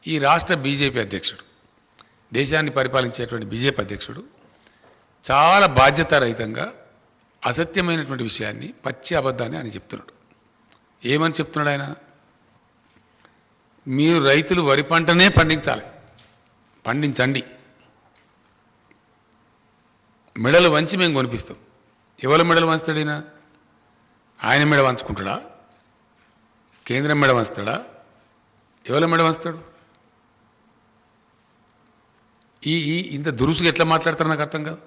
ఈ రాష్ట్ర బీజేపీ అధ్యక్షుడు, దేశాన్ని పరిపాలించేటువంటి బీజేపీ అధ్యక్షుడు చాలా బాధ్యతారహితంగా అసత్యమైనటువంటి విషయాన్ని, పచ్చి అబద్ధాన్ని ఆయన చెప్తున్నాడు. ఏమని చెప్తున్నాడు ఆయన? మీరు రైతులు వరి పంటనే పండించాలి, పండించండి, మెడలు వంచి మేము కొనిపిస్తాం. ఎవరి మెడలు వంచుతాడైనా? ఆయన మెడ వంచుకుంటాడా? కేంద్రం మెడ వంచుతాడా? ఎవరి మెడ వంచుతాడు? ఇంత దురుసుగా ఎట్లా మాట్లాడతారు నాకు అర్థం కాదు.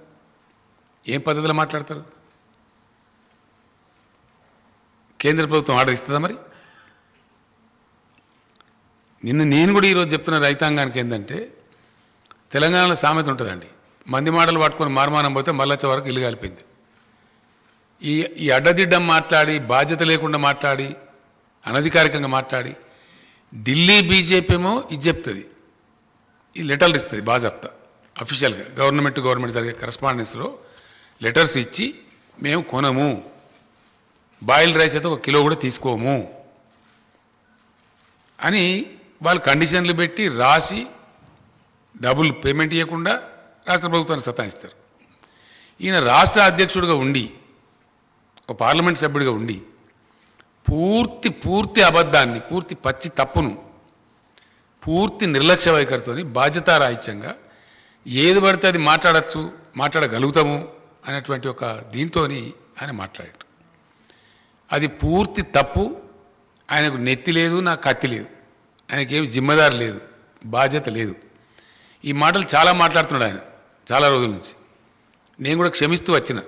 ఏం పద్ధతిలో మాట్లాడతారు? కేంద్ర ప్రభుత్వం ఆర్డర్ ఇస్తుందా మరి? నేను కూడా ఈరోజు చెప్తున్న రైతాంగానికి ఏంటంటే, తెలంగాణలో సామెత ఉంటుందండి, మంది మాటలు పట్టుకొని మార్మానం పోతే మళ్ళొచ్చే వరకు ఇల్లు కాలిపోయింది. ఈ అడ్డదిడ్డం మాట్లాడి, బాధ్యత లేకుండా మాట్లాడి, అనధికారికంగా మాట్లాడి, ఢిల్లీ బీజేపీ ఏమో ఇది చెప్తుంది, ఈ లెటర్లు ఇస్తుంది బాజాప్తా అఫీషియల్గా గవర్నమెంట్ జరిగే కరస్పాండెన్స్లో లెటర్స్ ఇచ్చి మేము కొనము, బాయిల్డ్ రైస్ అయితే 1 కిలో కూడా తీసుకోము అని వాళ్ళు కండిషన్లు పెట్టి రాసి డబ్బులు పేమెంట్ ఇవ్వకుండా రాష్ట్ర ప్రభుత్వాన్ని సతాయిస్తారు. ఈయన రాష్ట్ర అధ్యక్షుడిగా ఉండి, ఒక పార్లమెంట్ సభ్యుడిగా ఉండి పూర్తి అబద్ధాన్ని, పూర్తి పచ్చి తప్పును, పూర్తి నిర్లక్ష్య వైఖరితోని బాధ్యతారాహిత్యంగా ఏది పడితే అది మాట్లాడచ్చు, మాట్లాడగలుగుతాము అనేటువంటి ఒక దీంతో ఆయన మాట్లాడాడు. అది పూర్తి తప్పు. ఆయనకు నెత్తి లేదు, నాకు కత్తి లేదు, ఆయనకేమి జిమ్మదారు లేదు, బాధ్యత లేదు. ఈ మాటలు చాలా మాట్లాడుతున్నాడు ఆయన చాలా రోజుల నుంచి. నేను కూడా క్షమిస్తూ వచ్చిన,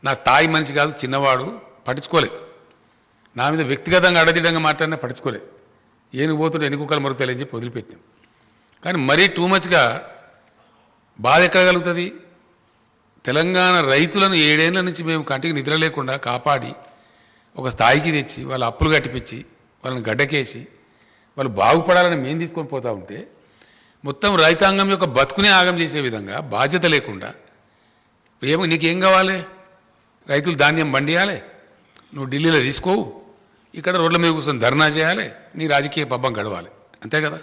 నా స్థాయి మనిషి కాదు, చిన్నవాడు, పట్టించుకోలే. నా మీద వ్యక్తిగతంగా అడదిడంగా మాట్లాడినా పట్టించుకోలే. ఏనుగు పోతుంటే ఎన్నికలు మరుగుతాయని చెప్పి వదిలిపెట్టాం. కానీ మరీ టూ మచ్గా బాధ ఎక్కడ కలుగుతుంది? తెలంగాణ రైతులను 7 ఏళ్ల నుంచి మేము కంటికి నిద్ర లేకుండా కాపాడి ఒక స్థాయికి తెచ్చి, వాళ్ళ అప్పులు కట్టిపించి, వాళ్ళని గడ్డకేసి, వాళ్ళు బాగుపడాలని మేము తీసుకొని పోతూ ఉంటే మొత్తం రైతాంగం యొక్క బతుకునే ఆగం చేసే విధంగా బాధ్యత లేకుండా, నీకేం కావాలి? రైతులు ధాన్యం బండియాలి, నువ్వు ఢిల్లీలో తీసుకోవు, ఇక్కడ రోడ్ల మీద కూర్చొని ధర్నా చేయాలి, నీ రాజకీయ పబ్బం గడవాలి, అంతే కదా?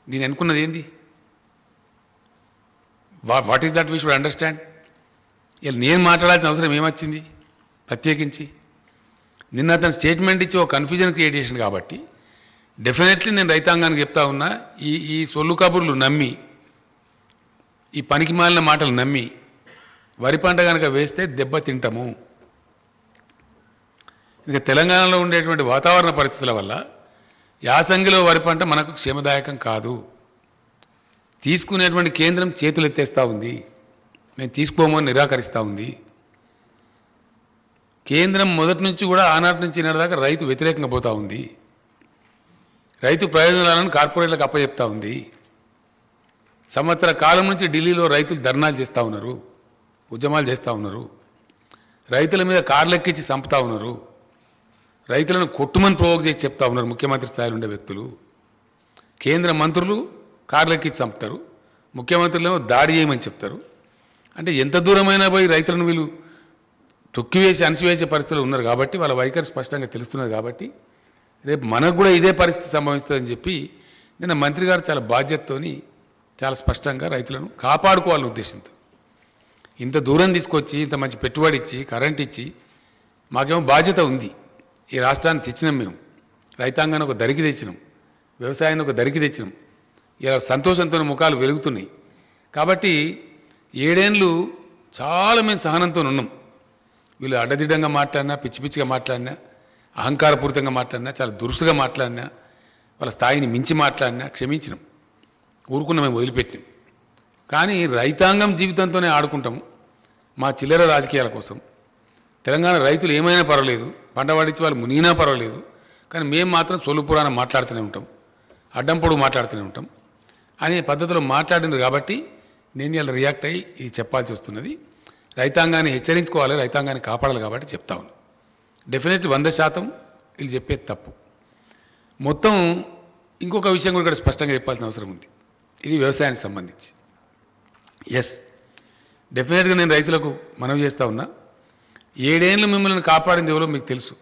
దీని అనుకున్నది ఏంది? What is that we should understand? ఇలా నేను మాట్లాడాల్సిన అవసరం ఏమొచ్చింది ప్రత్యేకించి? నిన్న అతను స్టేట్మెంట్ ఇచ్చి ఒక కన్ఫ్యూజన్ క్రియేట్ చేసింది కాబట్టి డెఫినెట్లీ నేను రైతాంగానికి చెప్తా ఉన్నా, ఈ సొల్లు కబుర్లు నమ్మి, ఈ పనికి మాలిన మాటలు నమ్మి వరి పంట కనుక వేస్తే దెబ్బ తింటాము. ఇక తెలంగాణలో ఉండేటువంటి వాతావరణ పరిస్థితుల వల్ల యాసంగిలో వరి పంట మనకు క్షేమదాయకం కాదు. తీసుకునేటువంటి కేంద్రం చేతులు ఎత్తేస్తూ ఉంది, మేము తీసుకోమని నిరాకరిస్తూ ఉంది. కేంద్రం మొదటి నుంచి కూడా ఆనాటి నుంచి ఈనాటిదాకా రైతు వ్యతిరేకంగా పోతూ ఉంది. రైతు ప్రయోజనాలను కార్పొరేట్లకు అప్పచెప్తా ఉంది. సంవత్సర కాలం నుంచి ఢిల్లీలో రైతులు ధర్నాలు చేస్తూ ఉన్నారు, ఉద్యమాలు చేస్తూ ఉన్నారు, రైతుల మీద కార్లెక్కించి చంపుతా ఉన్నారు, రైతులను కొట్టుమని ప్రోవోక్ చేసి చెప్తా ఉన్నారు ముఖ్యమంత్రి స్థాయిలో ఉండే వ్యక్తులు. కేంద్ర మంత్రులు కార్లెక్కించి చంపుతారు, ముఖ్యమంత్రులేమో దాడి చేయమని చెప్తారు. అంటే ఎంత దూరమైనా పోయి రైతులను వీళ్ళు తొక్కివేసి అణిసివేసే పరిస్థితులు ఉన్నారు కాబట్టి వాళ్ళ వైఖరి స్పష్టంగా తెలుస్తున్నది. కాబట్టి రేపు మనకు కూడా ఇదే పరిస్థితి సంభవిస్తుందని చెప్పి నిన్న మంత్రి గారు చాలా బాధ్యతతోని చాలా స్పష్టంగా రైతులను కాపాడుకోవాలనే ఉద్దేశంతో ఇంత దూరం తీసుకొచ్చి, ఇంత మంచి పెట్టుబడి ఇచ్చి, కరెంట్ ఇచ్చి, మాకేమో బాధ్యత ఉంది. ఈ రాష్ట్రాన్ని తెచ్చినాం, మేము రైతాంగాన్ని ఒక దరికి తెచ్చినాం, వ్యవసాయాన్ని ఒక దరికి తెచ్చినాం. ఇలా సంతోషంతో ముఖాలు వెలుగుతున్నాయి. కాబట్టి 7 ఏళ్ళు చాలా మేము సహనంతో ఉన్నాం. వీళ్ళు అడ్డదిడ్డంగా మాట్లాడినా, పిచ్చి పిచ్చిగా మాట్లాడినా, అహంకారపూరితంగా మాట్లాడినా, చాలా దురుసుగా మాట్లాడినా, వాళ్ళ స్థాయిని మించి మాట్లాడినా క్షమించినాం, ఊరుకున్న మేము వదిలిపెట్టినాం. కానీ రైతాంగం జీవితంతోనే ఆడుకుంటాము, మా చిల్లర రాజకీయాల కోసం తెలంగాణ రైతులు ఏమైనా పర్వాలేదు, పంట పండించి వాళ్ళు మునిగినా పర్వాలేదు, కానీ మేము మాత్రం సొల్లుపురాణం మాట్లాడుతూనే ఉంటాం, అడ్డం పొడుగు మాట్లాడుతూనే ఉంటాం అనే పద్ధతిలో మాట్లాడినారు. కాబట్టి నేను ఇలా రియాక్ట్ అయ్యి ఇది చెప్పాల్సి వస్తున్నది. రైతాంగాన్ని హెచ్చరించుకోవాలి, రైతాంగాన్ని కాపాడాలి కాబట్టి చెప్తా ఉన్నాను. డెఫినెట్లీ 100% వీళ్ళు చెప్పేది తప్పు. మొత్తం ఇంకొక విషయం కూడా ఇక్కడ స్పష్టంగా చెప్పాల్సిన అవసరం ఉంది. ఇది వ్యవసాయానికి సంబంధించి. ఎస్, డెఫినెట్గా నేను రైతులకు మనవి చేస్తూ ఉన్నా. 7 ఏళ్ళు మిమ్మల్ని కాపాడింది ఎవరో మీకు తెలుసు,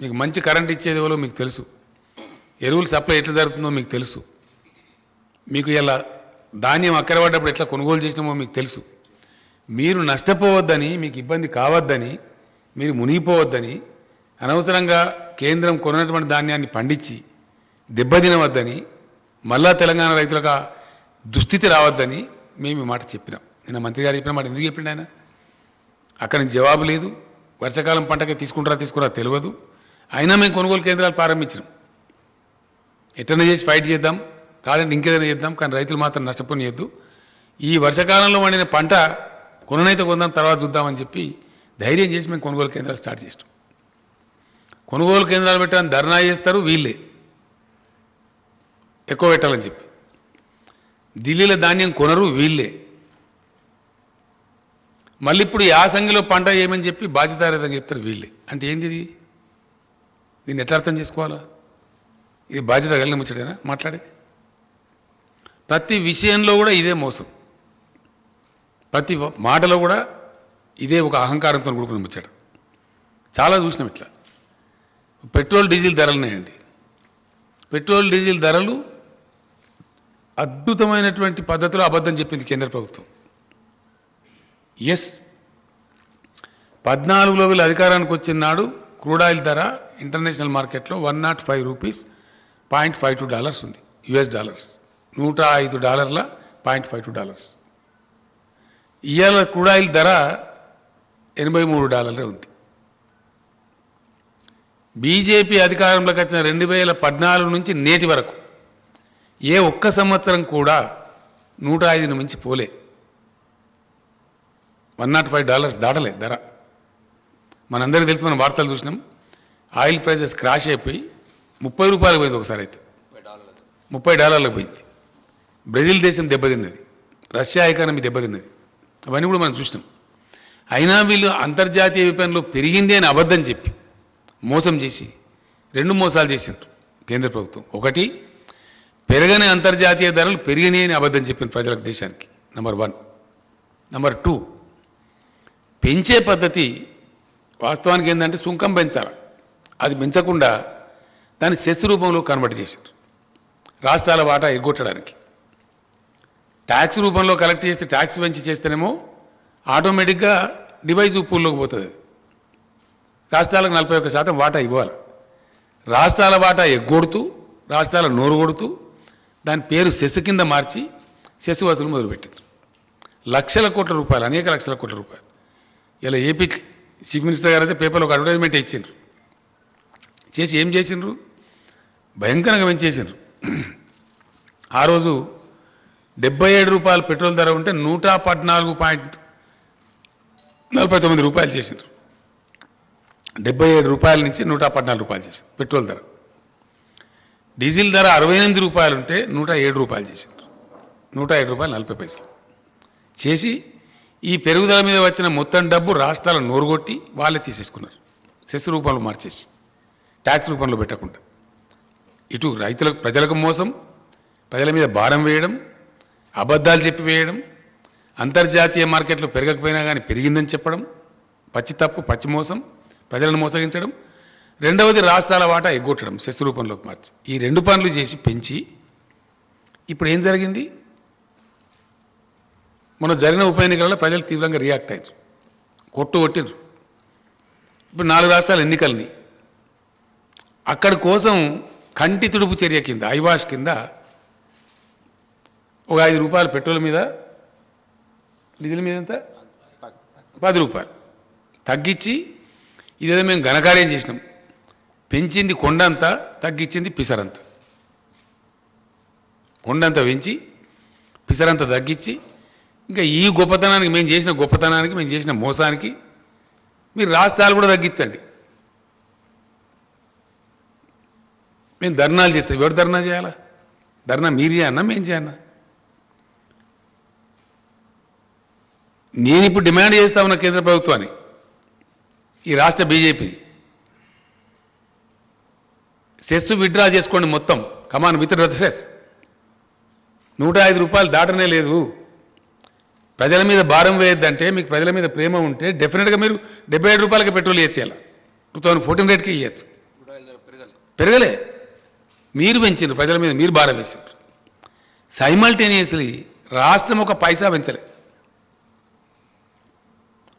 మీకు మంచి కరెంట్ ఇచ్చేది ఎవరో మీకు తెలుసు, ఎరువులు సప్లై ఎట్లా జరుగుతుందో మీకు తెలుసు, మీకు ఇలా ధాన్యం అక్కర పడ్డప్పుడు ఎట్లా కొనుగోలు చేసినామో మీకు తెలుసు. మీరు నష్టపోవద్దని, మీకు ఇబ్బంది కావద్దని, మీరు మునిగిపోవద్దని, అనవసరంగా కేంద్రం కొన్నటువంటి ధాన్యాన్ని పండించి దెబ్బతినవద్దని, మళ్ళా తెలంగాణ రైతులకు దుస్థితి రావద్దని మేము ఈ మాట చెప్పినాం. నిన్న మంత్రి గారు చెప్పిన మాట ఎందుకు చెప్పిండు ఆయన? అక్కడి నుంచి జవాబు లేదు. వర్షాకాలం పంటకి తీసుకురా తెలియదు. అయినా మేము కొనుగోలు కేంద్రాలు ప్రారంభించినాం. ఎట్లనే చేసి ఫైట్ చేద్దాం, కాదంటే ఇంకేదైనా చేద్దాం, కానీ రైతులు మాత్రం నష్టపోనియద్దు. ఈ వర్షాకాలంలో వండిన పంట కొననైతే కొందాం, తర్వాత చూద్దామని చెప్పి ధైర్యం చేసి మేము కొనుగోలు కేంద్రాలు స్టార్ట్ చేస్తాం. కొనుగోలు కేంద్రాలు పెట్టాలని ధర్నా చేస్తారు వీళ్ళే, ఎక్కువ పెట్టాలని చెప్పి. ఢిల్లీలో ధాన్యం కొనరు వీళ్ళే. మళ్ళీ ఇప్పుడు యాసంగిలో పంట ఏమని చెప్పి బాధ్యతారహితంగా చెప్తారు వీళ్ళే. అంటే ఏంది ఇది? దీన్ని ఎట్లా అర్థం చేసుకోవాలా? ఇది బాధ్యత కలిగిన ముచ్చటేనా మాట్లాడేది? ప్రతి విషయంలో కూడా ఇదే మోసం, ప్రతి మాటలో కూడా ఇదే ఒక అహంకారంతో కూడుకుని ముచ్చట. చాలా చూసినాం ఇట్లా. పెట్రోల్ డీజిల్ ధరలున్నాయండి. పెట్రోల్ డీజిల్ ధరలు అద్భుతమైనటువంటి పద్ధతిలో అబద్ధం చెప్పింది కేంద్ర ప్రభుత్వం. ఎస్, 14లో వీళ్ళు అధికారానికి వచ్చిన నాడు క్రూడ్ ఆయిల్ ధర ఇంటర్నేషనల్ మార్కెట్లో $105.52 ఉంది, US డాలర్స్, $105.52. ఇవాళ క్రూడ్ ఆయిల్ ధర $83 ఉంది. బీజేపీ అధికారంలోకి వచ్చిన 2014 నుంచి నేటి వరకు ఏ ఒక్క సంవత్సరం కూడా 105ను మించి పోలే. $105 దాటలే ధర. మనందరికీ తెలిసి మనం వార్తలు చూసినాం. ఆయిల్ ప్రైజెస్ క్రాష్ అయిపోయి $30 పోయింది ఒకసారి, అయితే $30 పోయింది. బ్రెజిల్ దేశం దెబ్బతిన్నది, రష్యా ఎకానమీ దెబ్బతిన్నది, అవన్నీ కూడా మనం చూసినాం. అయినా వీళ్ళు అంతర్జాతీయ విపణిలో పెరిగింది అని అబద్ధం చెప్పి మోసం చేసి 2 మోసాలు చేసిండ్రు కేంద్ర ప్రభుత్వం. ఒకటి, పెరగని అంతర్జాతీయ ధరలు పెరిగినాయి అని అబద్ధం చెప్పిన ప్రజలకు, దేశానికి. నెంబర్ 1. నెంబర్ 2, పెంచే పద్ధతి వాస్తవానికి ఏంటంటే సుంకం పెంచాలి, అది పెంచకుండా దాన్ని సెస్ రూపంలో కన్వర్ట్ చేశారు రాష్ట్రాల వాటా ఎగ్గొట్టడానికి. ట్యాక్స్ రూపంలో కలెక్ట్ చేస్తే, ట్యాక్స్ పెంచి చేస్తేనేమో ఆటోమేటిక్గా డివైజ్ పూల్లోకి పోతుంది. రాష్ట్రాలకు 41% వాటా ఇవ్వాలి. రాష్ట్రాల వాటా ఎగ్గొడుతూ, రాష్ట్రాల నోరు కొడుతూ దాని పేరు సెస్ కింద మార్చి సెస్ వసూలు మొదలుపెట్టారు. లక్షల కోట్ల రూపాయలు, అనేక లక్షల కోట్ల రూపాయలు. ఇలా ఏపీ చీఫ్ మినిస్టర్ గారు అయితే పేపర్లో ఒక అడ్వర్టైజ్మెంట్ ఇచ్చిండ్రు. చేసి ఏం చేసిండ్రు? భయంకరంగా పెంచేసిండ్రు. ఆ రోజు $77 పెట్రోల్ ధర ఉంటే $114.49 చేసిండ్రు. $77 నుంచి $114 చేసిండ్రు పెట్రోల్ ధర. డీజిల్ ధర $68 ఉంటే $107 చేసిండ్రు. $107.40 చేసి ఈ పెరుగుదల మీద వచ్చిన మొత్తం డబ్బు రాష్ట్రాల నోరుగొట్టి వాళ్ళే తీసేసుకున్నారు. సెస్ రూపంలో మార్చేసి, ట్యాక్స్ రూపంలో పెట్టకుండా. ఇటు రైతులకు, ప్రజలకు మోసం, ప్రజల మీద భారం వేయడం, అబద్ధాలు చెప్పి వేయడం, అంతర్జాతీయ మార్కెట్లో పెరగకపోయినా కానీ పెరిగిందని చెప్పడం, పచ్చి తప్పు, పచ్చి మోసం, ప్రజలను మోసగించడం. రెండవది, రాష్ట్రాల వాటా ఎగ్గొట్టడం సెస్ రూపంలోకి మార్చి. ఈ 2 పనులు చేసి పెంచి ఇప్పుడు ఏం జరిగింది? మొన్న జరిగిన ఉప ఎన్నికలలో ప్రజలు తీవ్రంగా రియాక్ట్ అయ్యారు, కొట్టిండ్రు. ఇప్పుడు 4 రాష్ట్రాల ఎన్నికల్ని అక్కడి కోసం కంటి తుడుపు చర్య కింద, ఐవాష్ కింద ఒక $5 పెట్రోల్ మీద, డీజిల్ మీద ఎంత $10 తగ్గించి, ఇదేదో మేము ఘనకార్యం చేసినాం, పెంచింది కొండంతా, తగ్గించింది పిసరంత. కొండంత పెంచి పిసరంత తగ్గించి ఇంకా ఈ గొప్పతనానికి మేము చేసిన గొప్పతనానికి మేము చేసిన మోసానికి మీరు రాష్ట్రాలు కూడా తగ్గించండి. మేము ధర్నాలు చేస్తాం. ఎవరు ధర్నా చేయాలా? ధర్నా మీరు చేయన్నా మేము చేయన్నా? నేను ఇప్పుడు డిమాండ్ చేస్తా ఉన్న కేంద్ర ప్రభుత్వాన్ని, ఈ రాష్ట్ర బీజేపీని, సెస్ విత్డ్రా చేసుకోండి మొత్తం. కమాన్ విత్ సెస్. 105 రూపాయలు దాటనే లేదు. ప్రజల మీద భారం వేయొద్దంటే, మీకు ప్రజల మీద ప్రేమ ఉంటే డెఫినెట్గా మీరు 77 రూపాయలకి పెట్రోల్ ఇచ్చేయాలి. 2014 రేట్కి ఇవ్వచ్చు. పెరగలే, మీరు పెంచారు. ప్రజల మీద మీరు భారం వేసారు. సైమల్టేనియస్లీ రాష్ట్రం ఒక పైసా పెంచలే.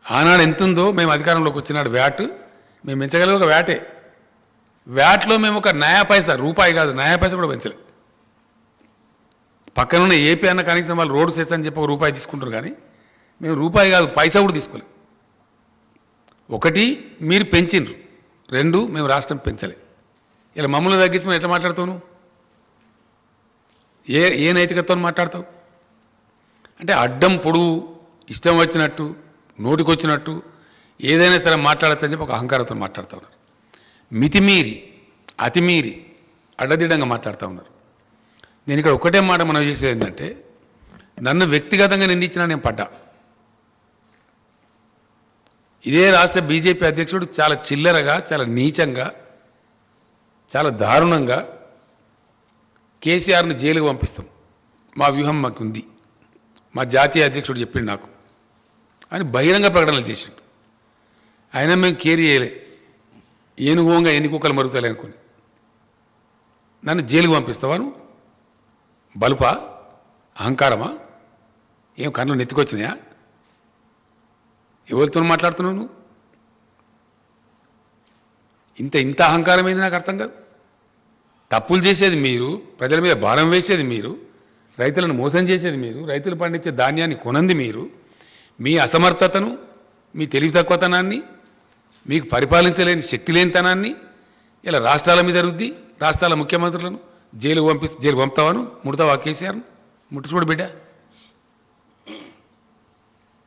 ఆనాడు ఎంతుందో మేము అధికారంలోకి వచ్చినాడు వ్యాట్ మేము పెంచగలిగే ఒక వ్యాటే. వ్యాట్లో మేము ఒక నయా పైసా, రూపాయి కాదు నయా పైసా కూడా పెంచలేదు. పక్కనున్న ఏపీ అన్న కనీసం వాళ్ళు రోడ్డు సెస్ అని చెప్పి ఒక రూపాయి తీసుకుంటారు, కానీ మేము రూపాయి కాదు పైసా కూడా తీసుకోలేదు. ఒకటి మీరు పెంచిండ్రు, 2 మేము రాష్ట్రం పెంచలే. ఇలా మమ్మల్ని తగ్గించి మేము ఎట్లా మాట్లాడతావు? నువ్వు ఏ నైతికతతో మాట్లాడతావు? అంటే అడ్డం పొడువు ఇష్టం వచ్చినట్టు నోటికొచ్చినట్టు ఏదైనా సరే మాట్లాడచ్చు అని చెప్పి ఒక అహంకారంతో మాట్లాడుతూ ఉన్నారు. మితిమీరి అతిమీరి అడ్డదిడ్డంగా మాట్లాడుతూ ఉన్నారు. నేను ఇక్కడ ఒకటే మాట మనం చేసేది ఏంటంటే, నన్ను వ్యక్తిగతంగా నిందించినా నేను పడ్డా. ఇదే రాష్ట్ర బీజేపీ అధ్యక్షుడు చాలా చిల్లరగా, చాలా నీచంగా, చాలా దారుణంగా కేసీఆర్ను జైలుకు పంపిస్తాం, మా వ్యూహం మాకు ఉంది, మా జాతీయ అధ్యక్షుడు చెప్పిండు నాకు అని బహిరంగ ప్రకటనలు చేసిండు. అయినా మేము కేర్ చేయలే. ఏనుగోంగా ఎన్ని కుక్కలు మరుగుతాయి అనుకుని నన్ను జైలుకు పంపిస్తావాను? బలుపా? అహంకారమా? ఏం కళ్ళు నెత్తికొచ్చినాయా? ఎవరితో మాట్లాడుతున్నావు నువ్వు? ఇంత అహంకారం ఏంది నాకు అర్థం కాదు. తప్పులు చేసేది మీరు, ప్రజల మీద భారం వేసేది మీరు, రైతులను మోసం చేసేది మీరు, రైతులు పండించే ధాన్యాన్ని కొనంది మీరు. మీ అసమర్థతను, మీ తెలివి తక్కువతనాన్ని, మీకు పరిపాలించలేని శక్తి లేనితనాన్ని ఇలా రాష్ట్రాల మీద రుద్ది రాష్ట్రాల ముఖ్యమంత్రులను జైలు పంపుతావాను? ముడతావా కేసీఆర్ను? ముట్టు చూడు బిడ్డ,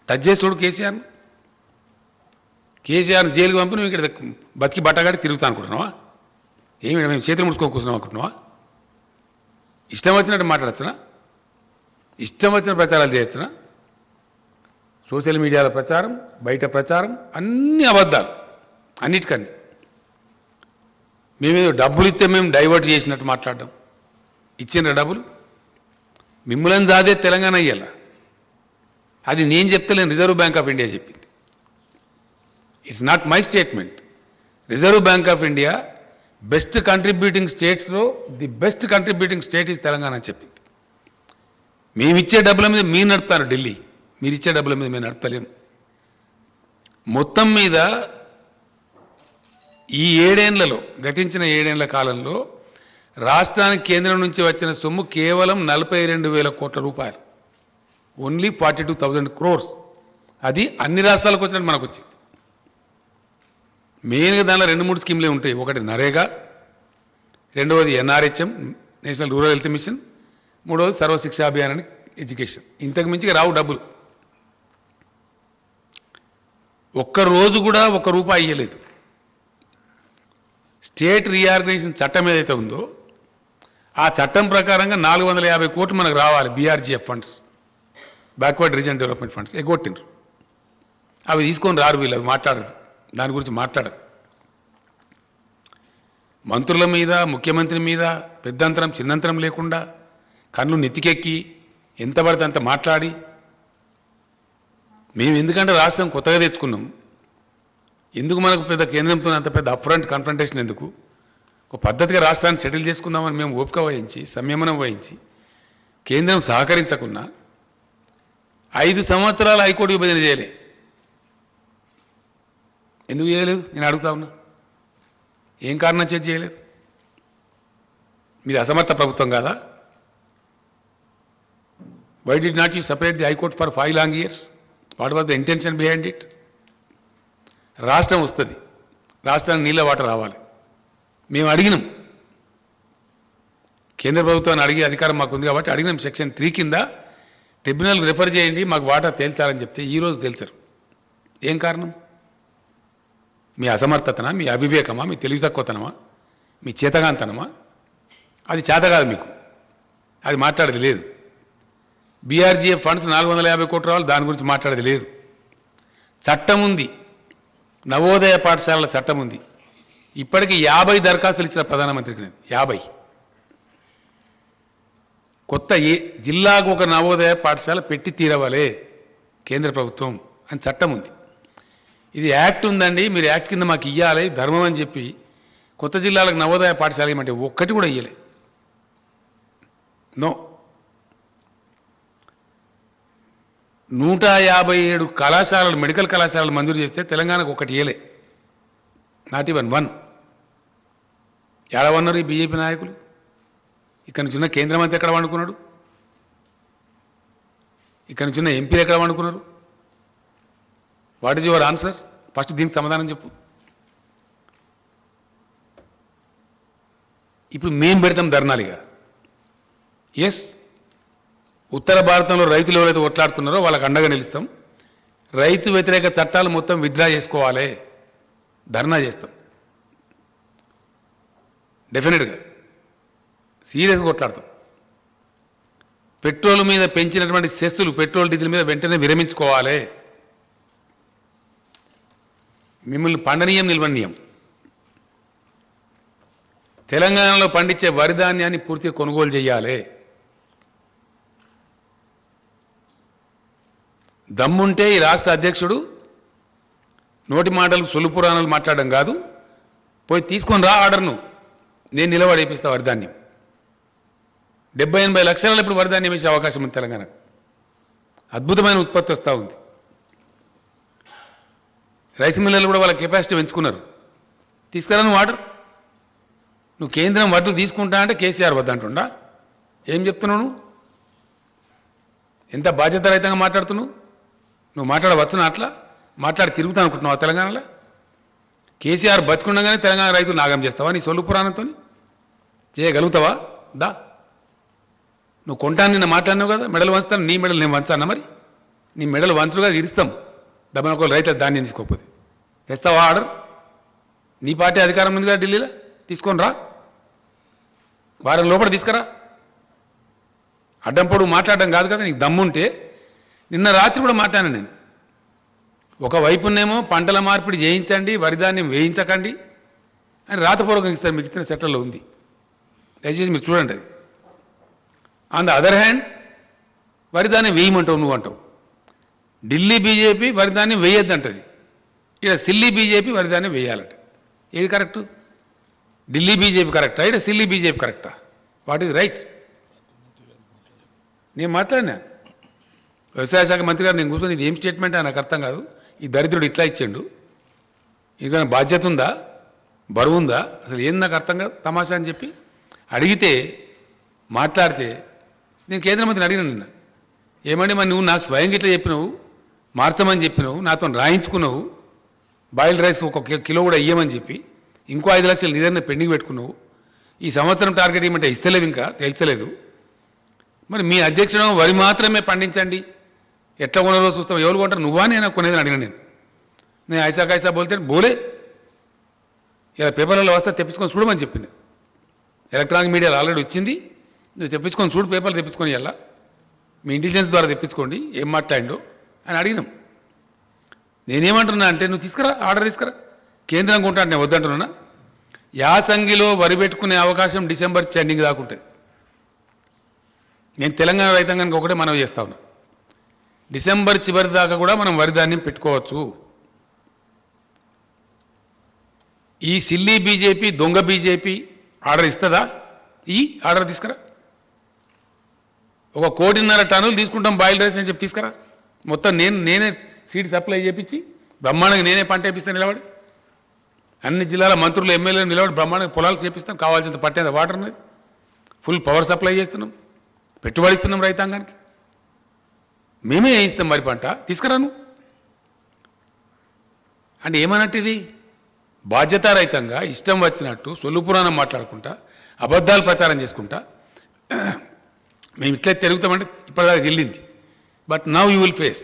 టచ్ చేసి చూడు కేసీఆర్ను. కేసీఆర్ను జైలుకు పంపి నువ్వు ఇక్కడ బతికి బట్టగాడి తిరుగుతా అనుకుంటున్నావా? ఏమి మేము చేతులు ముడుచుకొని కూర్చున్నాం అనుకుంటున్నావా? ఇష్టం వచ్చినట్టు మాట్లాడచ్చునా? ఇష్టం వచ్చిన ప్రచారాలు చేయొచ్చునా? సోషల్ మీడియాలో ప్రచారం, బయట ప్రచారం అన్ని అబద్ధాలు. అన్నిటికన్నీ మేమేదో డబ్బులు ఇస్తే మేము డైవర్ట్ చేసినట్టు మాట్లాడడం. ఇచ్చిన డబ్బులు మిమ్మల్ని జాదే తెలంగాణ అయ్యాల. అది నేను చెప్తలేను, రిజర్వ్ బ్యాంక్ ఆఫ్ ఇండియా చెప్పింది. It's not my statement. Reserve Bank of India best contributing స్టేట్స్లో the best contributing state is Telangana అని చెప్పింది. మేమిచ్చే డబ్బుల మీద మీరు నడుపుతారు ఢిల్లీ, మీరు ఇచ్చే డబ్బుల మీద మేము నడపలేము. మొత్తం మీద ఈ 7 ఏళ్లలో, గతించిన 7 ఏళ్ల కాలంలో రాష్ట్రానికి కేంద్రం నుంచి వచ్చిన సొమ్ము కేవలం 42,000 కోట్ల రూపాయలు. Only 42,000 crores. అది అన్ని రాష్ట్రాలకు వచ్చినట్టు మనకు వచ్చింది. మెయిన్గా దానిలో 2-3 స్కీమ్లే ఉంటాయి. ఒకటి నరేగా, రెండవది NRHM, national rural health machine, మూడవది సర్వశిక్షా అభియాన్ అని ఎడ్యుకేషన్. ఇంతకు మించి రావు డబ్బులు. ఒక్కరోజు కూడా ₹1 ఇయ్యలేదు. స్టేట్ రీఆర్గనైజేషన్ చట్టం ఏదైతే ఉందో ఆ చట్టం ప్రకారంగా 450 కోట్లు మనకు రావాలి. BRGF funds, backward region development funds ఎగ్గొట్టిండ్రు. అవి తీసుకొని రారు వీళ్ళు, అవి మాట్లాడరు, దాని గురించి మాట్లాడరు. మంత్రుల మీద, ముఖ్యమంత్రి మీద పెద్దంతరం చిన్నంతరం లేకుండా కళ్ళు నెత్తికెక్కి ఎంత పడితే అంత మాట్లాడి, మేము ఎందుకంటే రాష్ట్రం కొత్తగా తెచ్చుకున్నాం, ఎందుకు మనకు పెద్ద కేంద్రంతో అంత పెద్ద అప్ఫ్రంట్ కన్ఫ్రంటేషన్ ఎందుకు, ఒక పద్ధతిగా రాష్ట్రాన్ని సెటిల్ చేసుకుందామని మేము ఓపిక వహించి, సంయమనం వహించి, కేంద్రం సహకరించకున్నా 5 సంవత్సరాలు హైకోర్టు విభజన చేయలే. ఎందుకు చేయలేదు నేను అడుగుతా ఉన్నా? ఏం కారణం చేసి చేయలేదు? మీది అసమర్థ ప్రభుత్వం కాదా? Why did not you separate the High Court for 5 long years? What was the intention behind it? రాష్ట్రం వస్తుంది, రాష్ట్రానికి నీళ్ళ వాటర్ రావాలి. మేము అడిగినాం, కేంద్ర ప్రభుత్వాన్ని అడిగే అధికారం మాకు ఉంది కాబట్టి అడిగినాం. సెక్షన్ 3 కింద ట్రిబ్యునల్కి రిఫర్ చేయండి మాకు వాటా తేల్చాలని చెప్తే ఈరోజు తేల్చారు. ఏం కారణం? మీ అసమర్థతనా, మీ అవివేకమా, మీ తెలివి తక్కువతనమా, మీ చేతగాంతనమా? అది చేత కాదు మీకు, అది మాట్లాడేది లేదు. బీఆర్జీఎఫ్ ఫండ్స్ 450 కోట్లు రావాలి, దాని గురించి మాట్లాడేది లేదు. చట్టం ఉంది, నవోదయ పాఠశాలల చట్టం ఉంది. ఇప్పటికీ 50 దరఖాస్తులు ఇచ్చిన ప్రధానమంత్రికి నేను 50. కొత్త జిల్లాకు ఒక నవోదయ పాఠశాల పెట్టి తీరవాలే కేంద్ర ప్రభుత్వం అని చట్టం ఉంది. ఇది యాక్ట్ ఉందండి, మీరు యాక్ట్ కింద మాకు ఇవ్వాలి ధర్మం అని చెప్పి కొత్త జిల్లాలకు నవోదయ పాఠశాల ఇవ్వమంటే ఒక్కటి కూడా ఇవ్వలే. నో. 157 కళాశాలలు, మెడికల్ కళాశాలలు మంజూరు చేస్తే తెలంగాణకు ఒకటి ఇవ్వలే. Not even one. ఏడవన్నారు ఈ బీజేపీ నాయకులు? ఇక్కడ నుంచి ఉన్న కేంద్ర మంత్రి ఎక్కడ వండుకున్నాడు? ఇక్కడ నుంచి ఉన్న ఎంపీలు ఎక్కడ వండుకున్నారు? What is your answer? First దీనికి సమాధానం చెప్పు. ఇప్పుడు మేం పెడతాం ధర్నాలుగా. ఎస్, ఉత్తర భారతంలో రైతులు ఎవరైతే కొట్లాడుతున్నారో వాళ్ళకి అండగా నిలుస్తాం. రైతు వ్యతిరేక చట్టాలు మొత్తం విత్డ్రా చేసుకోవాలి, ధర్నా చేస్తాం. డెఫినెట్గా సీరియస్గా కొట్లాడతాం. పెట్రోల్ మీద పెంచినటువంటి సెస్సులు పెట్రోల్ డీజిల్ మీద వెంటనే విరమించుకోవాలి. మిమ్మల్ని పండనీయం నిల్వనీయం. తెలంగాణలో పండించే వరి ధాన్యాన్ని పూర్తిగా కొనుగోలు చేయాలి. దమ్ముంటే ఈ రాష్ట్ర అధ్యక్షుడు నోటి మాటలు సొల్లు పురాణాలు మాట్లాడడం కాదు, పోయి తీసుకొని రా ఆర్డర్ను, నేను నిలబడేపిస్తా వరిధాన్యం. 70-80 లక్షలలో ఇప్పుడు వరిధాన్యం వేసే అవకాశం ఉంది తెలంగాణకు. అద్భుతమైన ఉత్పత్తి వస్తూ ఉంది. రైస్ మిల్లర్లు కూడా వాళ్ళ కెపాసిటీ పెంచుకున్నారు. తీసుకురా నువ్వు ఆర్డర్. నువ్వు కేంద్రం వడ్లు తీసుకుంటా అంటే కేసీఆర్ వద్దంటుండా? ఏం చెప్తున్నావు నువ్వు? ఎంత బాధ్యతారహితంగా మాట్లాడుతున్నావు? నువ్వు మాట్లాడవచ్చునా? అట్లా మాట్లాడి తిరుగుతా అనుకుంటున్నావా తెలంగాణలో? కేసీఆర్ బతుకుండగానే తెలంగాణ రైతులు నాగం చేస్తావా నీ సొల్లు పురాణంతో? చేయగలుగుతావా? దా, నువ్వు కొంటాను నిన్న మాట్లాడినావు కదా, మెడలు వంచుతాను. నీ మెడలు నేను వంచానా? మరి నీ మెడలు వంచులుగా ఇరుస్తాం డబ్బున ఒక రైతుల ధాన్యం తీసుకోకపోతే. తెస్తావా ఆర్డర్? నీ పార్టీ అధికారం ఉంది కదా ఢిల్లీలో, తీసుకొని రా. వారం లోపల తీసుకురా. అడ్డంపొడు మాట్లాడడం కాదు కదా. నీకు దమ్ముంటే నిన్న రాత్రి కూడా మాట్లాడాను నేను. ఒకవైపునేమో పంటల మార్పిడి చేయించండి, వరిధాన్యం వేయించకండి అని రాతపూర్వకంగా ఇస్తారు, మీకు ఇచ్చిన సెట్లలో ఉంది, దయచేసి మీరు చూడండి. అది ఆన్ ద అదర్ హ్యాండ్ వరిధాన్యం వేయమంటావు నువ్వు అంటావు. ఢిల్లీ బీజేపీ వరిధాన్యం వేయొద్దంటది, ఇక్కడ సిల్లీ బీజేపీ వరిధాన్యం వేయాలంట. ఏది కరెక్టు? ఢిల్లీ బీజేపీ కరెక్టా, ఇక్కడ సిల్లీ బీజేపీ కరెక్టా? What is right? నేను మాట్లాడినా వ్యవసాయ శాఖ మంత్రి గారు, నేను కూర్చొని ఇది ఏం స్టేట్మెంట్ నాకు అర్థం కాదు, ఈ దరిద్రుడు ఇట్లా ఇచ్చిండు, ఇది బాధ్యత ఉందా, బరువు ఉందా, అసలు ఏం నాకు అర్థం కాదు తమాషా అని చెప్పి అడిగితే మాట్లాడితే నేను కేంద్ర మంత్రిని అడిగిన నిన్న, ఏమండి మరి నువ్వు నాకు స్వయంగా ఇట్లా చెప్పినావు, మార్చమని చెప్పినావు, నాతో రాయించుకున్నావు, బాయిల్డ్ రైస్ 1 కిలో కూడా ఇయ్యమని చెప్పి ఇంకో 5 లక్షలు నిజంగా పెండింగ్ పెట్టుకున్నావు, ఈ సంవత్సరం టార్గెట్ ఇవ్వమంటే ఇస్తలేవు, ఇంకా తేల్చలేదు. మరి మీ అధ్యక్షుడు వరి మాత్రమే పండించండి, ఎట్లా కొనరో చూస్తాం, ఎవరు కొంటారు, నువ్వా నేను కొనేది అడిగిన. నేను ఐసా బోల్తే బోలే, ఇలా పేపర్లలో వస్తే తెప్పించుకొని చూడమని చెప్పింది. ఎలక్ట్రానిక్ మీడియాలో ఆల్రెడీ వచ్చింది, నువ్వు తెప్పించుకొని చూడు, పేపర్లు తెప్పించుకొని ఇలా మీ ఇంటెలిజెన్స్ ద్వారా తెప్పించుకోండి ఏం మాట్లాడిండో అని అడిగినాం. నేనేమంటున్నా అంటే నువ్వు తీసుకురా, ఆర్డర్ తీసుకురా, కేంద్రం కొంటా అంటే నేను వద్దంటున్నా. యాసంగిలో వరి పెట్టుకునే అవకాశం డిసెంబర్ ఎండింగ్ దాకా ఉంటుంది. నేను తెలంగాణ రైతాంగానికి ఒకటే మనవి చేస్తా ఉన్నా, డిసెంబర్ చివరి దాకా కూడా మనం వరి ధాన్యం పెట్టుకోవచ్చు. ఈ సిల్లీ బీజేపీ, దొంగ బీజేపీ ఆర్డర్ ఇస్తుందా? ఈ ఆర్డర్ తీసుకురా. 1.5 కోటి టన్నులు తీసుకుంటాం బాయిల్ రైస్ అని చెప్పి తీసుకురా. మొత్తం నేనే సీడ్ సప్లై చేయించి బ్రహ్మాండంగా నేనే పంట వేపిస్తాను నిలబడి. అన్ని జిల్లాల మంత్రులు ఎమ్మెల్యేలు నిలబడి బ్రహ్మాండంగా పొలాలు చేపిస్తాం, కావాల్సినంత పట్టేంత వాటర్ ఉన్నది, ఫుల్ పవర్ సప్లై చేస్తున్నాం, పెట్టుబడి ఇస్తున్నాం రైతాంగానికి, మేమే వేయిస్తాం మరి పంట, తీసుకురాను అంటే ఏమన్నట్టు? ఇది బాధ్యతారహితంగా ఇష్టం వచ్చినట్టు సొల్లు పురాణం మాట్లాడుకుంటా, అబద్ధాలు ప్రచారం చేసుకుంటా మేము ఇట్లా తిరుగుతామంటే ఇప్పటిదాకా చెల్లింది. But now you will face.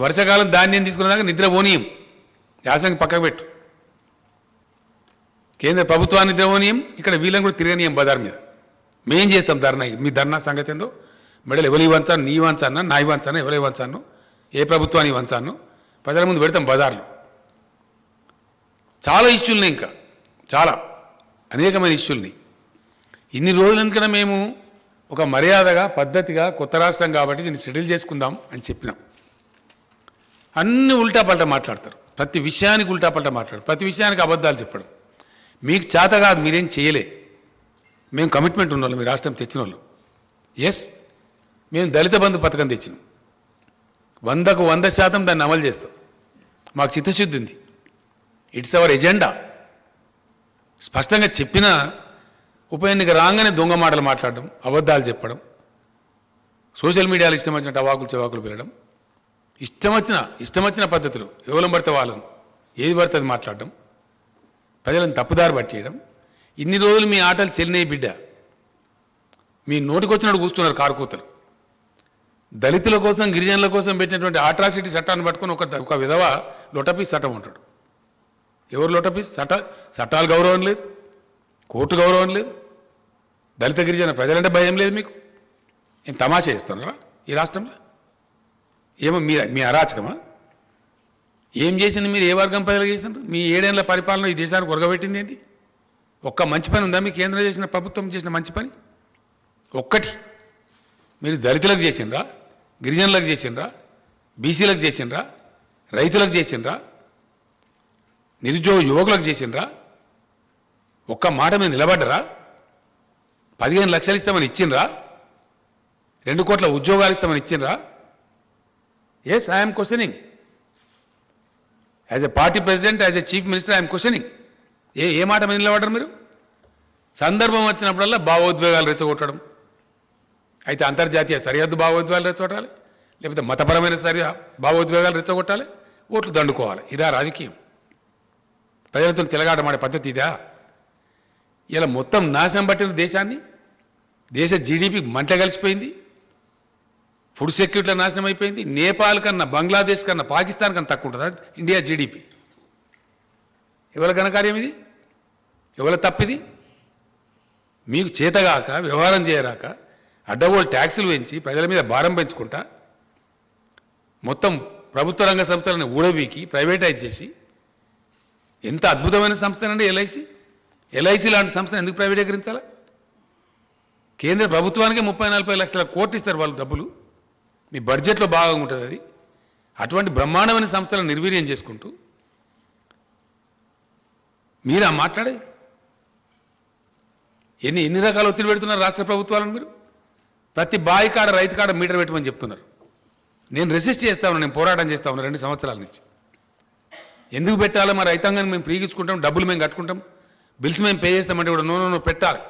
వర్షాకాలం ధాన్యం తీసుకునేదాకా నిద్ర పోనీయం, యాసంగి పక్కకు పెట్టు. కేంద్ర ప్రభుత్వాన్ని నిద్ర పోనీయం, ఇక్కడ వీళ్ళని కూడా తిరగనీయం బజార్ మీద. మేం చేస్తాం ధర్నా. మీ ధర్నా సంగతి ఏందో మెడలు ఎవరి వంచాను, నీ వంచాను, నా వంచాను, ఎవరి వంచాను, ఏ ప్రభుత్వాన్ని వంచాను ప్రజల ముందు పెడతాం బజార్లో. చాలా ఇష్యూలున్నాయి, ఇంకా చాలా అనేకమైన ఇష్యూల్ని. ఇన్ని రోజులనుకన్నా మేము ఒక మర్యాదగా పద్ధతిగా కొత్త రాష్ట్రం కాబట్టి దీన్ని సెటిల్ చేసుకుందాం అని చెప్పినాం. అన్ని ఉల్టాపల్టా మాట్లాడతారు, ప్రతి విషయానికి ఉల్టాపల్టా మాట్లాడతారు, ప్రతి విషయానికి అబద్ధాలు చెప్పడం. మీకు చేత కాదు, మీరేం చేయలే. మేము కమిట్మెంట్ ఉన్నవాళ్ళం, మీ రాష్ట్రం తెచ్చిన వాళ్ళు. ఎస్, మేము దళిత బంధు పథకం తెచ్చినాం. 100కు 100% దాన్ని అమలు చేస్తాం. మాకు చిత్తశుద్ధి ఉంది. It's our agenda. స్పష్టంగా చెప్పిన ఉప ఎన్నిక రాగానే దొంగ మాటలు మాట్లాడడం, అబద్ధాలు చెప్పడం, సోషల్ మీడియాలో ఇష్టం వచ్చినట్టు అవాకులు చెవాకులు పెరగడం, ఇష్టం వచ్చిన పద్ధతులు ఎవరు పడితే వాళ్ళను ఏది పడితే అది మాట్లాడడం, ప్రజలను తప్పుదారి పట్టేయడం. ఇన్ని రోజులు మీ ఆటలు చెల్లినాయి బిడ్డ. మీ నోటికొచ్చినట్టు కూస్తున్నారు కారుకూతలు. దళితుల కోసం గిరిజనుల కోసం పెట్టినటువంటి అట్రాసిటీ చట్టాన్ని పట్టుకొని ఒక విధవ లొటపీస్ చట్టం ఉంటాడు. ఎవరు లొటపీస్? చట్టాలు గౌరవం లేదు, కోర్టు గౌరవం లేదు, దళిత గిరిజన ప్రజలంటే భయం లేదు. మీకు ఏం తమాషా చేస్తున్నారా ఈ రాష్ట్రంలో? ఏమో మీ అరాచకమా? ఏం చేసింది మీరు? ఏ వర్గం ప్రజలు చేసిండ్రు? మీ 7 ఏళ్ల పరిపాలన ఈ దేశానికి ఒరగబెట్టింది ఏంటి? ఒక్క మంచి పని ఉందా మీ కేంద్రం చేసిన, ప్రభుత్వం చేసిన మంచి పని? ఒక్కటి. మీరు దళితులకు చేసిండ్రా, గిరిజనులకు చేసిండ్రా, బీసీలకు చేసిండ్రా, రైతులకు చేసిండ్రా, నిరుద్యోగ యువకులకు చేసిండ్రా? ఒక్క మాట మీద నిలబడ్డరా? 15 లక్షలు ఇస్తామని ఇచ్చిండ్రా? 2 కోట్ల ఉద్యోగాలు ఇస్తామని ఇచ్చిండ్రా? Yes, I'm questioning. As a party president, as a chief minister I'm questioning. ఏ మాట మీద నిలబడ్డారు మీరు? సందర్భం వచ్చినప్పుడల్లా భావోద్వేగాలు రెచ్చగొట్టడం. అయితే అంతర్జాతీయ సరిహద్దు భావోద్వేగాలు రెచ్చగొట్టాలి, లేకపోతే మతపరమైన భావోద్వేగాలు రెచ్చగొట్టాలి, ఓట్లు దండుకోవాలి. ఇదా రాజకీయం? ప్రజలతో చెలగాటమాడే పద్ధతి ఇదా? ఇలా మొత్తం నాశనం పట్టిన దేశాన్ని, దేశ జీడిపి మంట కలిసిపోయింది, ఫుడ్ సెక్యూరిటీలో నాశనం అయిపోయింది. నేపాల్ కన్నా, బంగ్లాదేశ్ కన్నా, పాకిస్తాన్ కన్నా తక్కువ ఉంటుంది ఇండియా జీడిపి. ఎవరి ఘనకార్యం ఇది? ఎవరి తప్పిది? మీకు చేతగాక, వ్యవహారం చేయరాక, అడ్డగోలు ట్యాక్సులు పెంచి ప్రజల మీద భారం పెంచుకుంటా, మొత్తం ప్రభుత్వ రంగ సంస్థలను ఊడబీకి ప్రైవేటైజ్ చేసి, ఎంత అద్భుతమైన సంస్థనండి ఎల్ఐసి. ఎల్ఐసి లాంటి సంస్థను ఎందుకు ప్రైవేటీకరించాలా? కేంద్ర ప్రభుత్వానికే 30-40 లక్షల కోట్లు ఇస్తారు వాళ్ళు డబ్బులు. మీ బడ్జెట్లో భాగంగా ఉంటుంది అది. అటువంటి బ్రహ్మాండమైన సంస్థలను నిర్వీర్యం చేసుకుంటూ మీరు మాట్లాడే ఎన్ని రకాల ఒత్తిడి పెడుతున్నారు రాష్ట్ర ప్రభుత్వాలను? మీరు ప్రతి బాయి కాడ, రైతు కాడ మీటర్ పెట్టమని చెప్తున్నారు. నేను రెసిస్ట్ చేస్తా ఉన్నాను, నేను పోరాటం చేస్తా ఉన్నాను 2 సంవత్సరాల నుంచి. ఎందుకు పెట్టాలో? మా రైతాంగాన్ని మేము ప్రీగించుకుంటాం, డబ్బులు మేము కట్టుకుంటాం, బిల్స్ మేము పే చేస్తామంటే కూడా నో పెట్టాలి.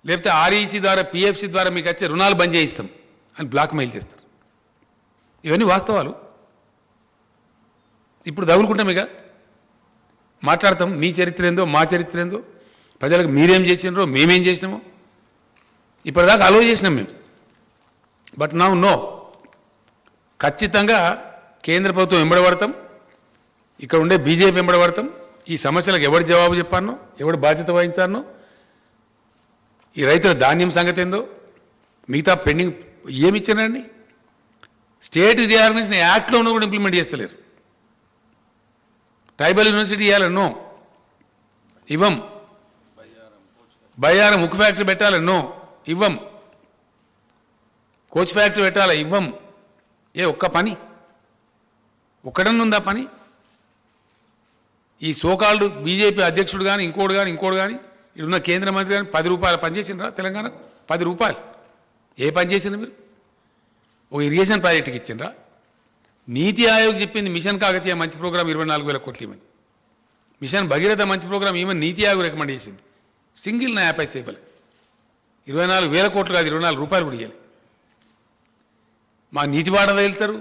లేకపోతే ఆర్ఈసీ ద్వారా, పిఎఫ్సి ద్వారా మీకు వచ్చే రుణాలు బంద్ చేయిస్తాం అని బ్లాక్ మెయిల్ చేస్తారు. ఇవన్నీ వాస్తవాలు. ఇప్పుడు తగులుకుంటాం, ఇక మాట్లాడతాం. మీ చరిత్ర ఏందో, మా చరిత్ర ఏందో, ప్రజలకు మీరేం చేసినారో, మేమేం చేసినామో ఇప్పటిదాకా అలో చేసినాం మేము. బట్ నో, ఖచ్చితంగా కేంద్ర ప్రభుత్వం వెంబడబడతాం, ఇక్కడ ఉండే బీజేపీ వెంబడబడతాం. ఈ సమస్యలకు ఎవరు జవాబు చెప్పానో, ఎవరు బాధ్యత వహించానో, ఈ రైతుల ధాన్యం సంగతి ఏందో, మిగతా పెండింగ్ ఏమి ఇచ్చానండి? స్టేట్ రీఆర్గనైజేషన్ యాక్ట్లోనూ కూడా ఇంప్లిమెంట్ చేస్తలేరు. ట్రైబల్ యూనివర్సిటీ ఇవ్వాలన్నో ఇవ్వం. బయ్యారం ఉక్కు ఫ్యాక్టరీ పెట్టాలన్నో ఇవ్వం. కోచ్ ఫ్యాక్టరీ పెట్టాలా? ఇవ్వం. ఒక్క పని ఒక్కడన్నుందా పని? ఈ సోకాల్డ్ బీజేపీ అధ్యక్షుడు కానీ, ఇంకోటి కానీ, ఇప్పుడున్న కేంద్ర మంత్రి కానీ 10 రూపాయలు పనిచేసిండ్రా తెలంగాణకు? 10 రూపాయలు ఏ పని చేసిండ్రు మీరు? ఒక ఇరిగేషన్ ప్రాజెక్టుకి ఇచ్చిండ్రా? నీతి ఆయోగ్ చెప్పింది మిషన్ కాకతీయ మంచి ప్రోగ్రాం 24,000 కోట్లు ఇవ్వని, మిషన్ భగీరథ మంచి ప్రోగ్రాం ఏమని నీతి ఆయోగ్ రికమెండ్ చేసింది. సింగిల్ నా యాపై సేపలే 24,000 కోట్లు కాదు, 24 రూపాయలు కూడా ఇవ్వాలి. మా నీటి వాటా వెళ్తారు,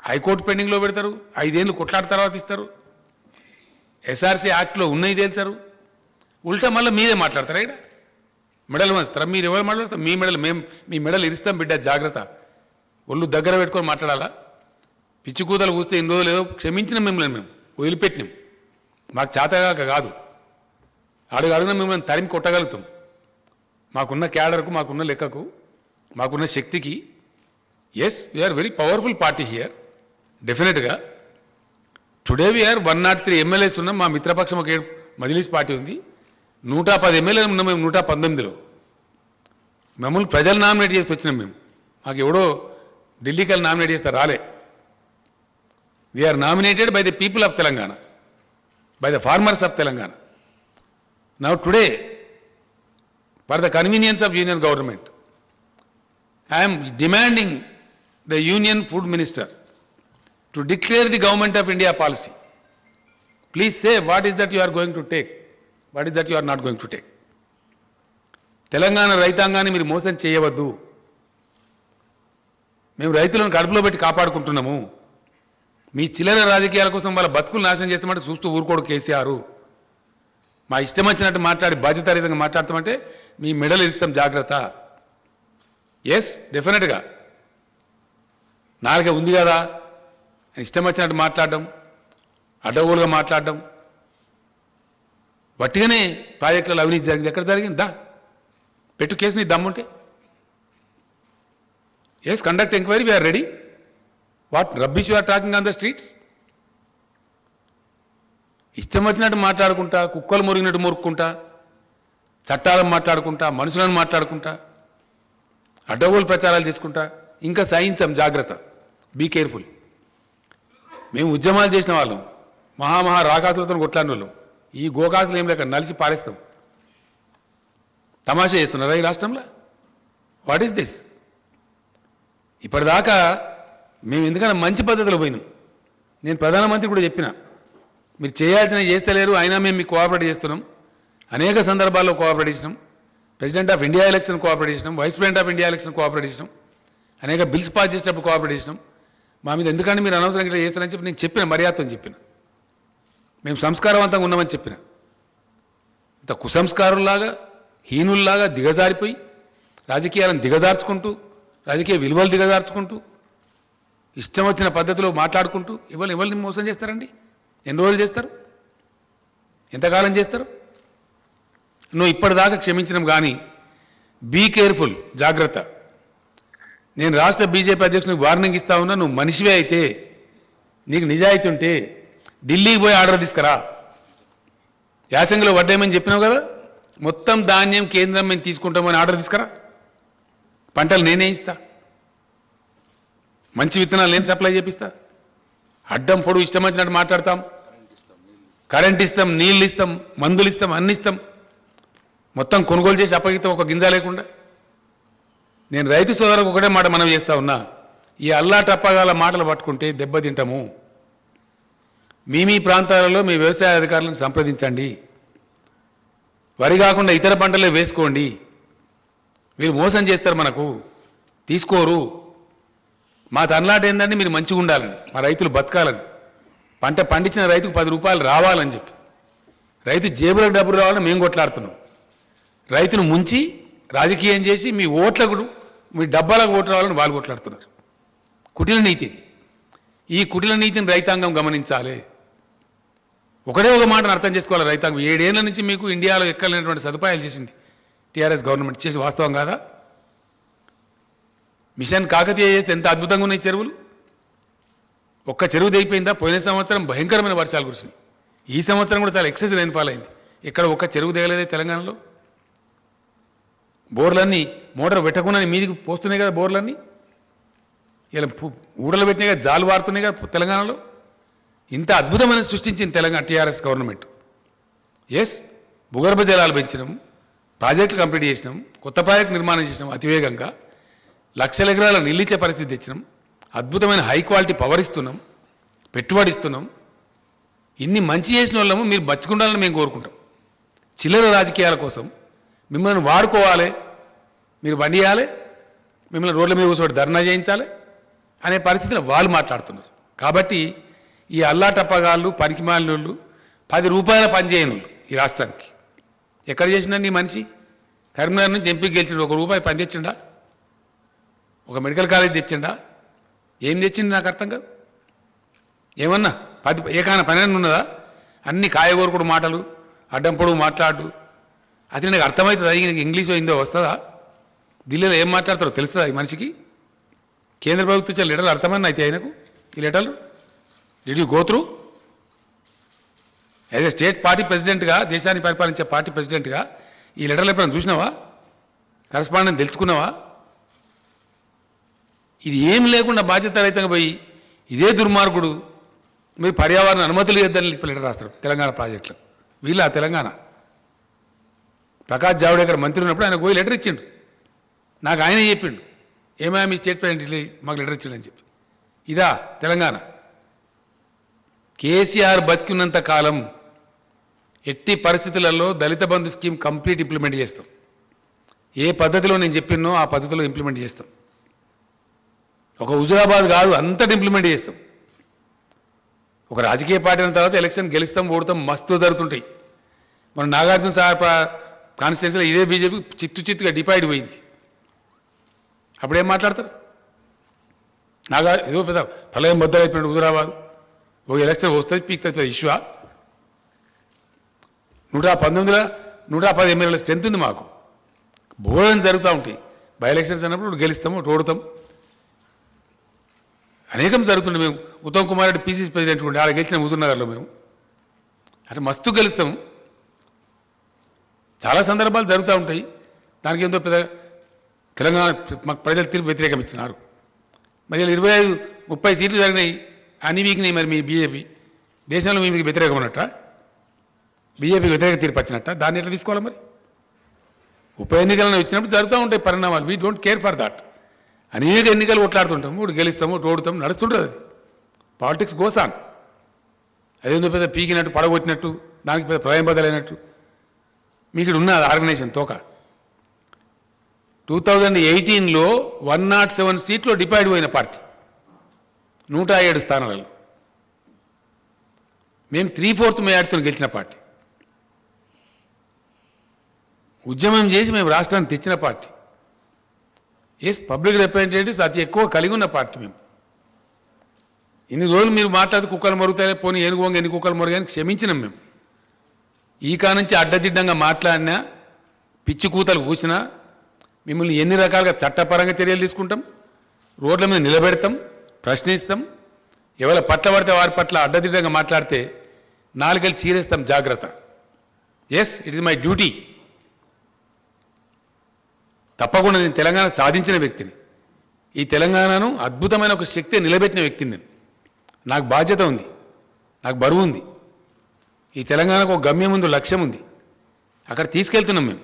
హైకోర్టు పెండింగ్లో పెడతారు, 5 ఏళ్ళు కొట్లాట తర్వాత ఇస్తారు, ఎస్ఆర్సీ యాక్ట్లో ఉన్నాయి తేల్చారు. ఉల్టా మళ్ళీ మీరే మాట్లాడతారా? ఇక్కడ మెడల్ వంచుతారా? మీరు ఎవరు మాట్లాడతారు? మీ మెడల్ మేము మీ మెడల్ ఇరిస్తాం బిడ్డ, జాగ్రత్త. ఒళ్ళు దగ్గర పెట్టుకొని మాట్లాడాలా? పిచ్చి కూతలు కూస్తే ఇన్ని రోజులు ఏదో క్షమించిన మిమ్మల్ని మేము వదిలిపెట్టినాం. మాకు చేతగాక కాదు, అడుగున మిమ్మల్ని తరిమి కొట్టగలుగుతాం. మాకున్న క్యాడర్కు, మాకున్న లెక్కకు, మాకున్న శక్తికి. Yes, we're very powerful party here డెఫినెట్గా. టుడే వీఆర్ 103 ఎమ్మెల్యేస్ ఉన్నాం. మా మిత్రపక్షం ఒక మజ్లిస్ పార్టీ ఉంది. 110 ఎమ్మెల్యేలు ఉన్నాం మేము 119లో. మమ్మల్ని ప్రజలు నామినేట్ చేసి వచ్చినాం మేము. మాకు ఎవడో ఢిల్లీకి వెళ్ళి నామినేట్ చేస్తే రాలే. We're nominated by the people of Telangana, by the farmers of Telangana. Now today, for the convenience of union government, I am demanding the union food minister to declare the government of India policy. Please say what is that you are going to take, what is that you are not going to take. Telangana రైతాంగాన్ని మీరు మోసం చేయవద్దు. మేము రైతులను కడుపులో పెట్టి కాపాడుకుంటున్నాము. మీ చిల్లర రాజకీయాల కోసం వాళ్ళ బతుకులు నాశనం చేస్తామంటే చూస్తూ ఊరుకోడు కేసీఆర్. మా ఇష్టం వచ్చినట్టు మాట్లాడి బాధ్యతారహితంగా మాట్లాడతామంటే మీ మెడలు ఇస్తాం, జాగ్రత్త. ఎస్, డెఫినెట్గా నాలుగే ఉంది కదా, ఇష్టం వచ్చినట్టు మాట్లాడడం, అడ్డగోలుగా మాట్లాడడం. వట్టిగానే ప్రాజెక్టులలో అవినీతి జరిగింది. ఎక్కడ జరిగింది? దా పెట్టు కేసు, నీ దమ్ముంటే. Yes, conduct enquiry, we're ready. What rubbish you are talking on the streets? ఇష్టం వచ్చినట్టు మాట్లాడుకుంటా, కుక్కలు మురిగినట్టు మురుక్కుంటా, చట్టాలను మాట్లాడుకుంటా, మనుషులను మాట్లాడుకుంటా, అడ్డగోలు ప్రచారాలు చేసుకుంటా, ఇంకా సహించం, జాగ్రత్త. Be careful. మేము ఉద్యమాలు చేసిన వాళ్ళం, మహామహా రాకాసులతో కొట్లాడిన వాళ్ళం. ఈ గోకాసులు ఏం లేక నలిసి పారేస్తాం. తమాషా చేస్తున్నారా ఈ రాష్ట్రంలో? What is this? ఇప్పటిదాకా మేము ఎందుకన్నా మంచి పద్ధతిలో పోయినాం. నేను ప్రధానమంత్రి కూడా చెప్పిన, మీరు చేయాల్సినవి చేస్తలేరు, అయినా మేము మీకు కోఆపరేట్ చేస్తున్నాం. అనేక సందర్భాల్లో కోఆపరేట్ చేసినాం. President of India election cooperate చేసినాం, Vice President of India election cooperate చేసినాం, అనేక బిల్స్ పాస్ చేసేటప్పుడు కోఆపరేట్ చేసినాం. మా మీద ఎందుకంటే మీరు అనవసరంగా ఇట్లా చేస్తారని చెప్పి నేను చెప్పిన, మర్యాదతో చెప్పిన. మేము సంస్కారవంతంగా ఉన్నామని చెప్పిన. ఇంత కుసంస్కారుల్లాగా, హీనుల్లాగా దిగజారిపోయి, రాజకీయాలను దిగజార్చుకుంటూ, రాజకీయ విలువలు దిగజార్చుకుంటూ, ఇష్టం వచ్చిన పద్ధతిలో మాట్లాడుకుంటూ ఎవరిని మోసం చేస్తారండి? ఎన్ని రోజులు చేస్తారు? ఎంతకాలం చేస్తారు? నువ్వు ఇప్పటిదాకా క్షమించడం కానీ బీ కేర్ఫుల్, జాగ్రత్త. నేను రాష్ట్ర బీజేపీ అధ్యక్షునికి వార్నింగ్ ఇస్తా ఉన్నా. నువ్వు మనిషివే అయితే, నీకు నిజాయితీ ఉంటే ఢిల్లీకి పోయి ఆర్డర్ తీసుకురా. యాసంగిలో వడ్డేమని చెప్పినావు కదా, మొత్తం ధాన్యం కేంద్రం మేము తీసుకుంటామని ఆర్డర్ తీసుకురా. పంటలు నేనే ఇస్తా, మంచి విత్తనాలు నేను సప్లై చేపిస్తా. అడ్డం పొడు ఇష్టం వచ్చినట్టు మాట్లాడతాం. కరెంట్ ఇస్తాం, నీళ్ళు ఇస్తాం, మందులు ఇస్తాం, అన్ని ఇస్తాం. మొత్తం కొనుగోలు చేసి అప్పగిస్తాం, ఒక గింజ లేకుండా. నేను రైతు సోదరులకు ఒకటే మాట మనం చేస్తా ఉన్నా, ఈ అల్లా టప్పగాల మాటలు పట్టుకుంటే దెబ్బతింటాము. మీ ప్రాంతాలలో మీ వ్యవసాయ అధికారులను సంప్రదించండి. వరి కాకుండా ఇతర పంటలే వేసుకోండి. మీరు మోసం చేస్తారు, మనకు తీసుకోరు. మా తనలాట ఏంటంటే మీరు మంచిగా ఉండాలని, మా రైతులు బతకాలని, పంట పండించిన రైతుకు 10 రూపాయలు రావాలని చెప్పి, రైతు జేబులకు డబ్బులు రావాలని మేము కొట్లాడుతున్నాం. రైతును ముంచి రాజకీయం చేసి మీ ఓట్లకు, మీ డబ్బాలకు ఓట్లు రావాలని వాళ్ళు కొట్లాడుతున్నారు. కుటిల నీతి ఇది. ఈ కుటిల నీతిని రైతాంగం గమనించాలి. ఒకటే ఒక మాటను అర్థం చేసుకోవాలి రైతాంగం. 7 ఏళ్ల నుంచి మీకు ఇండియాలో ఎక్కలేనటువంటి సదుపాయాలు చేసింది టీఆర్ఎస్ గవర్నమెంట్. చేసి వాస్తవం కాదా? మిషన్ కాకతీయ చేస్తే ఎంత అద్భుతంగా ఉన్నాయి చెరువులు. ఒక్క చెరువు దిగిపోయిందా? పోయిన సంవత్సరం భయంకరమైన వర్షాలు కురిసినాయి. ఈ సంవత్సరం కూడా చాలా ఎక్సెస్ రైన్ఫాల్ అయింది. ఇక్కడ ఒక్క చెరువు దిగలేదే తెలంగాణలో. బోర్లన్నీ మోటార్ పెట్టకుండా మీదికి పోస్తున్నాయి కదా బోర్లన్నీ. ఇలా ఊడలు పెట్టినాయి కదా, జాలు వారుతున్నాయి కదా తెలంగాణలో. ఇంత అద్భుతమైన సృష్టించింది తెలంగాణ టీఆర్ఎస్ గవర్నమెంట్. ఎస్, భూగర్భ జలాలు పెంచినాం, ప్రాజెక్టులు కంప్లీట్ చేసినాం, కొత్త ప్రాజెక్టు నిర్మాణం చేసినాం అతివేగంగా, లక్షల ఎకరాల నిల్లిచ్చే పరిస్థితి తెచ్చినాం, అద్భుతమైన హై క్వాలిటీ పవర్ ఇస్తున్నాం, పెట్టుబడి ఇస్తున్నాం. ఇన్ని మంచి చేసిన వాళ్ళము మీరు బతుకుండాలని మేము కోరుకుంటాం. చిల్లర రాజకీయాల కోసం మిమ్మల్ని వాడుకోవాలి, మీరు బండియాలి, మిమ్మల్ని రోడ్ల మీద కూర్చోబెట్టి ధర్నా చేయించాలి అనే పరిస్థితిలో వాళ్ళు మాట్లాడుతున్నారు. కాబట్టి ఈ అల్లా టప్పగాళ్ళు, పనికిమాలినోళ్ళు, 10 రూపాయల పని చేయని వాళ్ళు ఈ రాష్ట్రానికి ఎక్కడ చేసినండి ఈ మనిషి? కరీంనగర్ నుంచి ఎంపీకి గెలిచిండు, ₹1 పని తెచ్చిండా? ఒక మెడికల్ కాలేజ్ తెచ్చిండా? ఏం తెచ్చింది నాకు అర్థం కాదు. ఏమన్నా ఏకాన పని ఉన్నదా? అన్ని కాయగూరకుడు మాటలు, అడ్డం పొడుగు మాట్లాడు. అది నాకు అర్థమవుతుంది. అది నీకు ఇంగ్లీష్ అయిందో వస్తుందా? ఢిల్లీలో ఏం మాట్లాడతారో తెలుస్తుందా ఈ మనిషికి? కేంద్ర ప్రభుత్వం ఇచ్చే లెటర్లు అర్థమని అయితే ఆయనకు ఈ లెటర్లు did you go through? As a state party ప్రెసిడెంట్గా, దేశాన్ని పరిపాలించే పార్టీ ప్రెసిడెంట్గా ఈ లెటర్లు ఎప్పుడైనా చూసినావా? కరస్పాండెంట్ తెలుసుకున్నావా? ఇది ఏం లేకుండా బాధ్యత రహితంగా పోయి ఇదే దుర్మార్గుడు మీరు పర్యావరణ అనుమతులు ఇద్దని లెటర్ రాస్తారు తెలంగాణ ప్రాజెక్టులు. వీళ్ళ తెలంగాణ ప్రకాష్ జావడేకర్ మంత్రి ఉన్నప్పుడు ఆయన పోయి లెటర్ ఇచ్చిండు. నాకు ఆయన చెప్పిండు, ఏమైనా మీ స్టేట్ ప్రెసిడెంట్ మాకు లెటర్ ఇచ్చిండు అని చెప్పి. ఇదా తెలంగాణ? కేసీఆర్ బతికున్నంత కాలం ఎట్టి పరిస్థితులలో దళిత బంధు స్కీమ్ కంప్లీట్ ఇంప్లిమెంట్ చేస్తాం. ఏ పద్ధతిలో నేను చెప్పినో ఆ పద్ధతిలో ఇంప్లిమెంట్ చేస్తాం. ఒక హుజురాబాద్ కాదు, అంతటి ఇంప్లిమెంట్ చేస్తాం. ఒక రాజకీయ పార్టీ అయిన తర్వాత ఎలక్షన్ గెలుస్తాం, ఓడతాం, మస్తు జరుగుతుంటాయి. మన నాగార్జున సార్ కాన్స్టిట్యూన్సీలో ఇదే బీజేపీ చిత్తుగా డిపైడ్ పోయింది. అప్పుడేం మాట్లాడతారు? ఏదో పెద్ద ఫలయం బద్దలైపోయినాడు హుజురాబాద్, ఒక ఎలక్షన్ వస్తుంది పీక్తుంది ఇష్యూ. 110 ఎమ్మెల్యేల స్ట్రెంత్ ఉంది మాకు. బోధన జరుగుతూ ఉంటాయి. బై ఎలక్షన్స్ అన్నప్పుడు గెలుస్తాము, ఓడతాం, అనేకం జరుగుతుండే. మేము ఉత్తమ్ కుమార్ రెడ్డి పీసీసీ ప్రెసిడెంట్ ఉండే, ఆడ గెలిచిన హుజూర్నగర్లో మేము అంటే మస్తు గెలుస్తాం. చాలా సందర్భాలు జరుగుతూ ఉంటాయి. దానికి ఎంతో పెద్ద తెలంగాణ మాకు ప్రజలు తీర్పు వ్యతిరేకం ఇచ్చినారు. మరి 25-30 సీట్లు జరిగినాయి, అన్ని వీక్నాయి. మరి మీ బీజేపీ దేశంలో మీకు వ్యతిరేకం ఉన్నట్ట, బీజేపీకి వ్యతిరేక తీర్పు వచ్చినట్ట, దాన్ని ఎట్లా తీసుకోవాలి? మరి ఉప ఎన్నికలను వచ్చినప్పుడు జరుగుతూ ఉంటాయి పరిణామాలు. We don't care for that. అనేక ఎన్నికలు కొట్లాడుతుంటాము, ఇప్పుడు గెలుస్తాము, ఓడుతాము, నడుస్తుంటుంది. అది పాలిటిక్స్ గోసాన్. అదేందో పెద్ద పీకినట్టు, పడగొట్టినట్టు, దానికి పెద్ద ప్రళయం బదలైనట్టు మీకు ఇక్కడ ఉన్న ఆర్గనైజేషన్ తోక. 2018లో 107 సీట్లో డిపైడ్ పోయిన పార్టీ, 107 స్థానాలలో మేము 3/4 మెజార్టీతో గెలిచిన పార్టీ. ఉద్యమం చేసి మేము రాష్ట్రాన్ని తెచ్చిన పార్టీ. పబ్లిక్ రిప్రజెంటేటివ్స్ అతి ఎక్కువ కలిగి ఉన్న పార్టీ మేము. ఇన్ని రోజులు మీరు మాట్లాడితే కుక్కలు మరుగుతాయి, పోనీ ఏనుగోంగ ఎన్ని కుక్కలు మరుగాయని క్షమించినాం మేము. ఈ కానుంచి అడ్డదిడ్డంగా మాట్లాడినా, పిచ్చి కూతలు కూసినా మిమ్మల్ని ఎన్ని రకాలుగా చట్టపరంగా చర్యలు తీసుకుంటాం, రోడ్ల మీద నిలబెడతాం, ప్రశ్నిస్తాం. ఎవరి పట్ల పడితే వారి పట్ల అడ్డదిడ్డంగా మాట్లాడితే నాలుగేళ్ళు సీరేస్తాం. జాగ్రత్త. Yes, it is my duty. తప్పకుండా నేను తెలంగాణ సాధించిన వ్యక్తిని, ఈ తెలంగాణను అద్భుతమైన ఒక శక్తి నిలబెట్టిన వ్యక్తిని నేను. నాకు బాధ్యత ఉంది, నాకు బరువు ఉంది. ఈ తెలంగాణకు ఒక గమ్యం ఉంది, లక్ష్యం ఉంది. అక్కడ తీసుకెళ్తున్నాం మేము.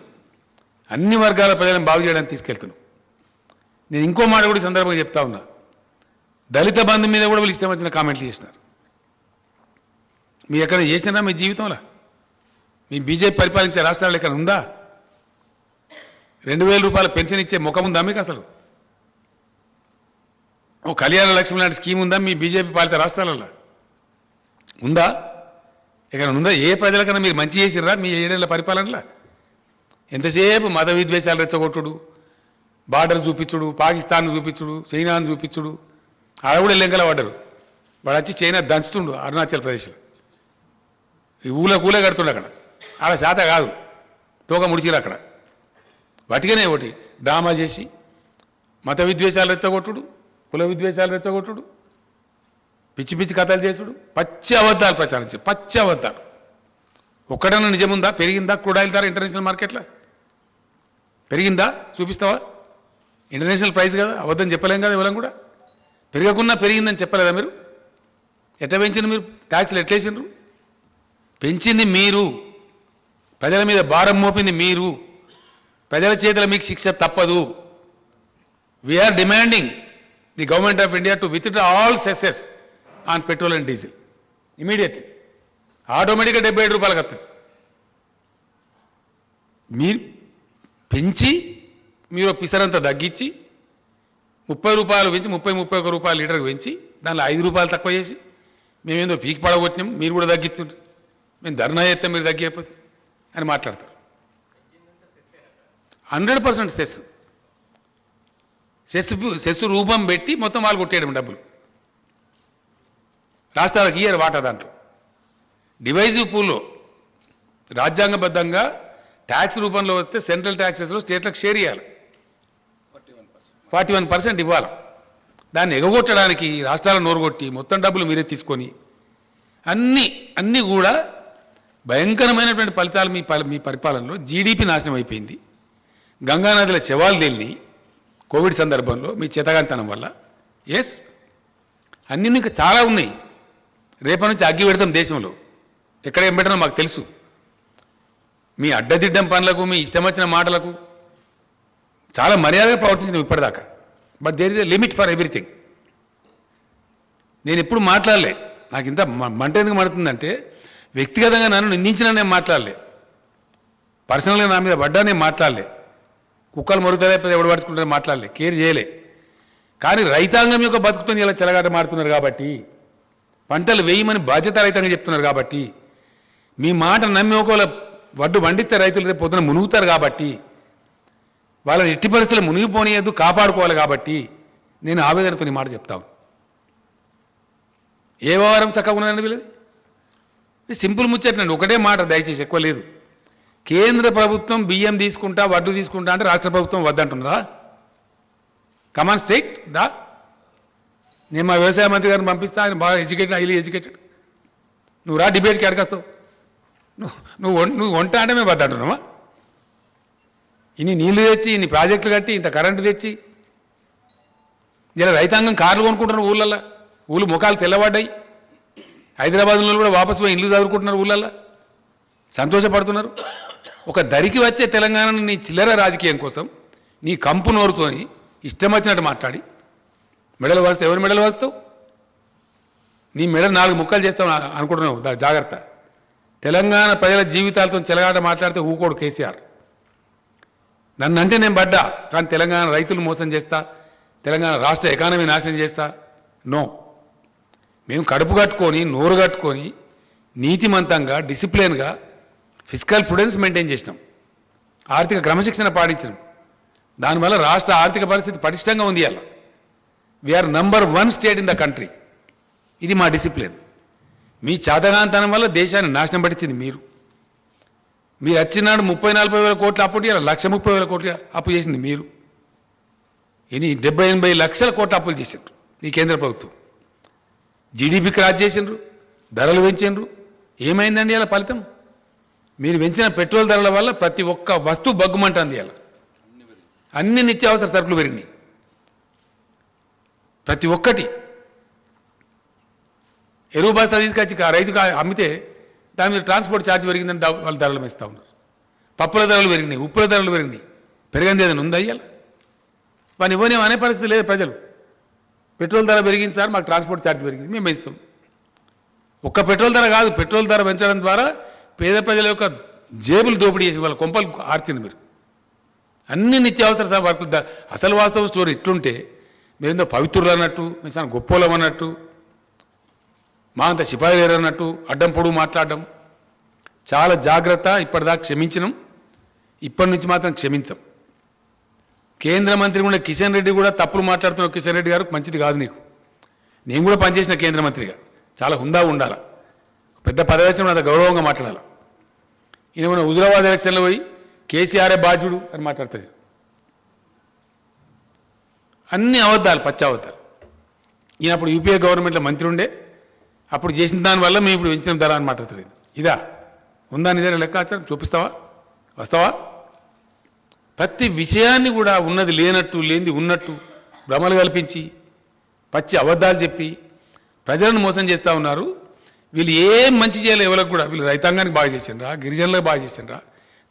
అన్ని వర్గాల ప్రజలను బాగు చేయడానికి తీసుకెళ్తున్నాం. నేను ఇంకో మాట కూడా సందర్భంగా చెప్తా ఉన్నా. దళిత బంధు మీద కూడా వీళ్ళు ఇష్టం వచ్చిన కామెంట్లు చేసినారు. మీరు ఎక్కడ చేసినారా మీ జీవితంలో? మీ బీజేపీ పరిపాలించే రాష్ట్రాలు ఎక్కడ ఉందా? 2000 రూపాయల పెన్షన్ ఇచ్చే ముఖం ఉందా మీకు అసలు? ఓ కళ్యాణ లక్ష్మి లాంటి స్కీమ్ ఉందా మీ బీజేపీ పాలిత రాష్ట్రాలలో? ఉందా? ఎక్కడ ఉందా? ఏ ప్రజలకన్నా మీరు మంచి చేసిర్రా మీ 7 ఏళ్ల పరిపాలనలో? ఎంతసేపు మత విద్వేషాలు రెచ్చగొట్టుడు, బార్డర్ చూపించుడు, పాకిస్తాన్ చూపించుడు, చైనాను చూపించుడు. ఆడ కూడా లెంకల పడ్డరు. వాడు వచ్చి చైనా దంచుతుండు అరుణాచల్ ప్రదేశ్లో. ఈ ఊళ్ళ కడుతుండు అక్కడ. ఆడ శాత కాదు, తోక ముడిచిరు అక్కడ. వాటికనే ఒకటి డ్రామా చేసి మత విద్వేషాలు రెచ్చగొట్టుడు, కుల విద్వేషాలు రెచ్చగొట్టుడు, పిచ్చి పిచ్చి కథలు చేసుడు, పచ్చి అబద్ధాలు ప్రచారం చేసి, పచ్చి అబద్ధాలు. ఒక్కడన్నా నిజముందా? పెరిగిందా క్రూడాయిల్ ధర ఇంటర్నేషనల్ మార్కెట్లో? పెరిగిందా? చూపిస్తావా? ఇంటర్నేషనల్ ప్రైస్ కదా, అబద్ధం చెప్పలేం కదా ఇవ్వలేం కూడా. పెరగకున్నా పెరిగిందని చెప్పలేదా మీరు? ఎట్లా పెంచింది మీరు? ట్యాక్స్లు ఎట్లేసిండ్రు? పెంచింది మీరు, ప్రజల మీద భారం మోపింది మీరు. ప్రజల చేతుల మీకు శిక్ష తప్పదు. We're demanding the government of India to withdraw all cesses on petrol and diesel immediately. ఆటోమేటిక్గా 77 రూపాయలకు వస్తుంది. మీరు పెంచి మీరు పిసరంతా తగ్గించి 30 రూపాయలు పెంచి 31 రూపాయలు లీటర్కి పెంచి దానిలో 5 రూపాయలు తక్కువ చేసి మేమేందో పీకి పడగొట్టినాం, మీరు కూడా తగ్గిస్తుండ్రు. మేము ధర్నా చేస్తాం మీరు తగ్గిపోతే అని మాట్లాడతారు. 100% సెస్ రూపం పెట్టి మొత్తం వాళ్ళు కొట్టేయడం డబ్బులు. రాష్ట్రాలకు ఇయ్యరు వాటా దాంట్లో. డివైజివ్ పూల్లో రాజ్యాంగబద్ధంగా ట్యాక్స్ రూపంలో వస్తే సెంట్రల్ ట్యాక్సెస్లో స్టేట్లకు షేర్ ఇవ్వాలి, 41% ఇవ్వాలి. దాన్ని ఎగగొట్టడానికి రాష్ట్రాలను నోరుగొట్టి మొత్తం డబ్బులు మీరే తీసుకొని అన్నీ కూడా భయంకరమైనటువంటి ఫలితాలు మీ పరిపాలనలో. జీడీపీ నాశనం అయిపోయింది, గంగానదిల శవాలు తేలినాయి కోవిడ్ సందర్భంలో మీ చేతగాంతనం వల్ల. ఎస్, అన్నీ ఇంకా చాలా ఉన్నాయి. రేపటి నుంచి అగ్గి పెడతాం దేశంలో, ఎక్కడ ఏం పెట్టినా మాకు తెలుసు. మీ అడ్డదిడ్డం పనులకు, మీ ఇష్టం వచ్చిన మాటలకు చాలా మర్యాదగా ప్రవర్తించినాం ఇప్పటిదాకా. But there is a limit for everything. నేను ఎప్పుడు మాట్లాడలే, నాకు ఇంత మంట ఎందుకు మండుతుందంటే వ్యక్తిగతంగా నన్ను నిందించినా నేను మాట్లాడలే, పర్సనల్గా నా మీద పడ్డా నేను మాట్లాడలే, కుక్కలు మరుగుతాయి ఎవడు పడుచుకుంటే మాట్లాడలే, కేర్ చేయలే. కానీ రైతాంగం యొక్క బతుకుతో ఇలా చెలగాట మాడుతున్నారు కాబట్టి, పంటలు వేయమని బాధ్యత రైతాంగం చెప్తున్నారు కాబట్టి, మీ మాట నమ్మి ఒకవేళ వడ్డు పండిస్తే రైతులు రేపు పొద్దున మునుగుతారు కాబట్టి, వాళ్ళని ఎట్టి పరిస్థితులు మునిగిపోనియద్దు, కాపాడుకోవాలి కాబట్టి నేను ఆవేదనతో ఈ మాట చెప్తాను. ఏ వ్యవహారం చక్కగా ఉన్నదండి వీళ్ళది? సింపుల్ ముచ్చటండి, ఒకటే మాట దయచేసి, ఎక్కువ లేదు. కేంద్ర ప్రభుత్వం బియ్యం తీసుకుంటా, వడ్డు తీసుకుంటా అంటే రాష్ట్ర ప్రభుత్వం వద్దంటున్నదా? కమాన్ స్టేట్ దా. నేను మా వ్యవసాయ మంత్రి గారిని పంపిస్తా, ఆయన బాగా ఎడ్యుకేటెడ్, హైలీ ఎడ్యుకేటెడ్. నువ్వు రా డిబేట్కి అడగస్తావు. నువ్వు వంట అంటే మేము వద్దంటున్నావా? ఇన్ని నీళ్లు తెచ్చి, ఇన్ని ప్రాజెక్టులు కట్టి, ఇంత కరెంటు తెచ్చి, ఇలా రైతాంగం కార్లు కొనుక్కుంటున్నారు ఊళ్ళల్లో, ఊళ్ళు ముఖాలు తెల్లబడ్డాయి. హైదరాబాద్లో కూడా వాపసు పోయి ఇల్లు చదువుకుంటున్నారు, ఊళ్ళల్లో సంతోషపడుతున్నారు. ఒక దరికి వచ్చే తెలంగాణను నీ చిల్లర రాజకీయం కోసం నీ కంపు నోరుతోని ఇష్టం వచ్చినట్టు మాట్లాడి మెడలు వస్తావు. ఎవరి మెడలు వస్తావు? నీ మెడలు 4 ముక్కలు చేస్తావు అనుకుంటున్నావు, జాగ్రత్త. తెలంగాణ ప్రజల జీవితాలతో చెలగాట మాట్లాడితే ఊకోడు కేసీఆర్. నన్నంటే నేను పడ్డా, కానీ తెలంగాణ రైతులు మోసం చేస్తా, తెలంగాణ రాష్ట్ర ఎకానమీ నాశనం చేస్తా, నో. మేము కడుపు కట్టుకొని, నోరు కట్టుకొని, నీతిమంతంగా, డిసిప్లిన్గా ఫిజికల్ ప్రుడెన్స్ మెయింటైన్ చేసినాం, ఆర్థిక క్రమశిక్షణ పాటించినాం. దానివల్ల రాష్ట్ర ఆర్థిక పరిస్థితి పటిష్టంగా ఉంది. అలా we're number 1 state in the country. ఇది మా డిసిప్లిన్. మీ చాతగాంతనం వల్ల దేశాన్ని నాశనం పట్టించింది మీరు. మీరు వచ్చినాడు 30-40 వేల కోట్ల అప్పు, ఇలా 1,30,000 కోట్ల అప్పు చేసింది మీరు. ఇది 70-80 లక్షల కోట్ల అప్పులు చేసిండ్రు ఈ కేంద్ర ప్రభుత్వం. జీడీపీ క్రాస్ చేసిండ్రు, ధరలు పెంచిండ్రు. ఏమైందండి ఇలా ఫలితం? మీరు పెంచిన పెట్రోల్ ధరల వల్ల ప్రతి ఒక్క వస్తువు బగ్గుమంటుంది. ఇలా అన్ని నిత్యావసర సరుకులు పెరిగినాయి, ప్రతి ఒక్కటి. ఎరువు బస్తా తీసుకొచ్చి రైతుకు అమ్మితే దాని మీద ట్రాన్స్పోర్ట్ ఛార్జ్ పెరిగిందని వాళ్ళు ధరలు పెంచుతూ ఉన్నారు. పప్పుల ధరలు పెరిగినాయి, ఉప్పుల ధరలు పెరిగినాయి. పెరగంది ఏదైనా ఉందా ఇయ్యాల? వాని ఇవ్వనేం అనే పరిస్థితి లేదు ప్రజలు. పెట్రోల్ ధర పెరిగింది సార్, మాకు ట్రాన్స్పోర్ట్ ఛార్జ్ పెరిగింది, మేము పెంచుతాం. ఒక్క పెట్రోల్ ధర కాదు, పెట్రోల్ ధర పెంచడం ద్వారా పేద ప్రజల యొక్క జేబులు దోపిడీ చేసి వాళ్ళ కొంపలు ఆర్చింది మీరు. అన్ని నిత్యావసర వర్కులు. అసలు వాస్తవ స్టోరీ ఇట్లుంటే మీరేందో పవిత్రులు అన్నట్టు, మీరు చాలా గొప్పోలం అన్నట్టు, మా అంత సిపాయిలేరు అన్నట్టు అడ్డం పొడుగు మాట్లాడడం. చాలా జాగ్రత్త. ఇప్పటిదాకా క్షమించినాం, ఇప్పటి నుంచి మాత్రం క్షమించం. కేంద్ర మంత్రి కూడా కిషన్ రెడ్డి కూడా తప్పులు మాట్లాడుతున్న కిషన్ రెడ్డి గారు మంచిది కాదు నీకు. నేను కూడా పనిచేసిన కేంద్ర మంత్రిగా చాలా హుందా ఉండాలి, పెద్ద పదవి వచ్చిన అంత గౌరవంగా మాట్లాడాలి. ఈయన మన హుజురాబాద్ ఎలక్షన్లో పోయి కేసీఆర్ఏ బాధ్యుడు అని మాట్లాడుతుంది. అన్ని అబద్ధాలు, పచ్చి అబద్ధాలు. ఈయన అప్పుడు యూపీఏ గవర్నమెంట్లో మంత్రి ఉండే, అప్పుడు చేసిన దానివల్ల మేము ఇప్పుడు పెంచిన ధర అని మాట్లాడుతుంది. ఇదా ఉందా? నిజంగా లెక్కాచారం చూపిస్తావా? వస్తావా? ప్రతి విషయాన్ని కూడా ఉన్నది లేనట్టు, లేనిది ఉన్నట్టు భ్రమలు కల్పించి పచ్చి అబద్ధాలు చెప్పి ప్రజలను మోసం చేస్తూ ఉన్నారు. వీళ్ళు ఏం మంచి చేయాలి ఎవరికి కూడా? వీళ్ళు రైతాంగానికి బాగా చేసిండ్రా, గిరిజనులకు బాగా చేసిండ్రా,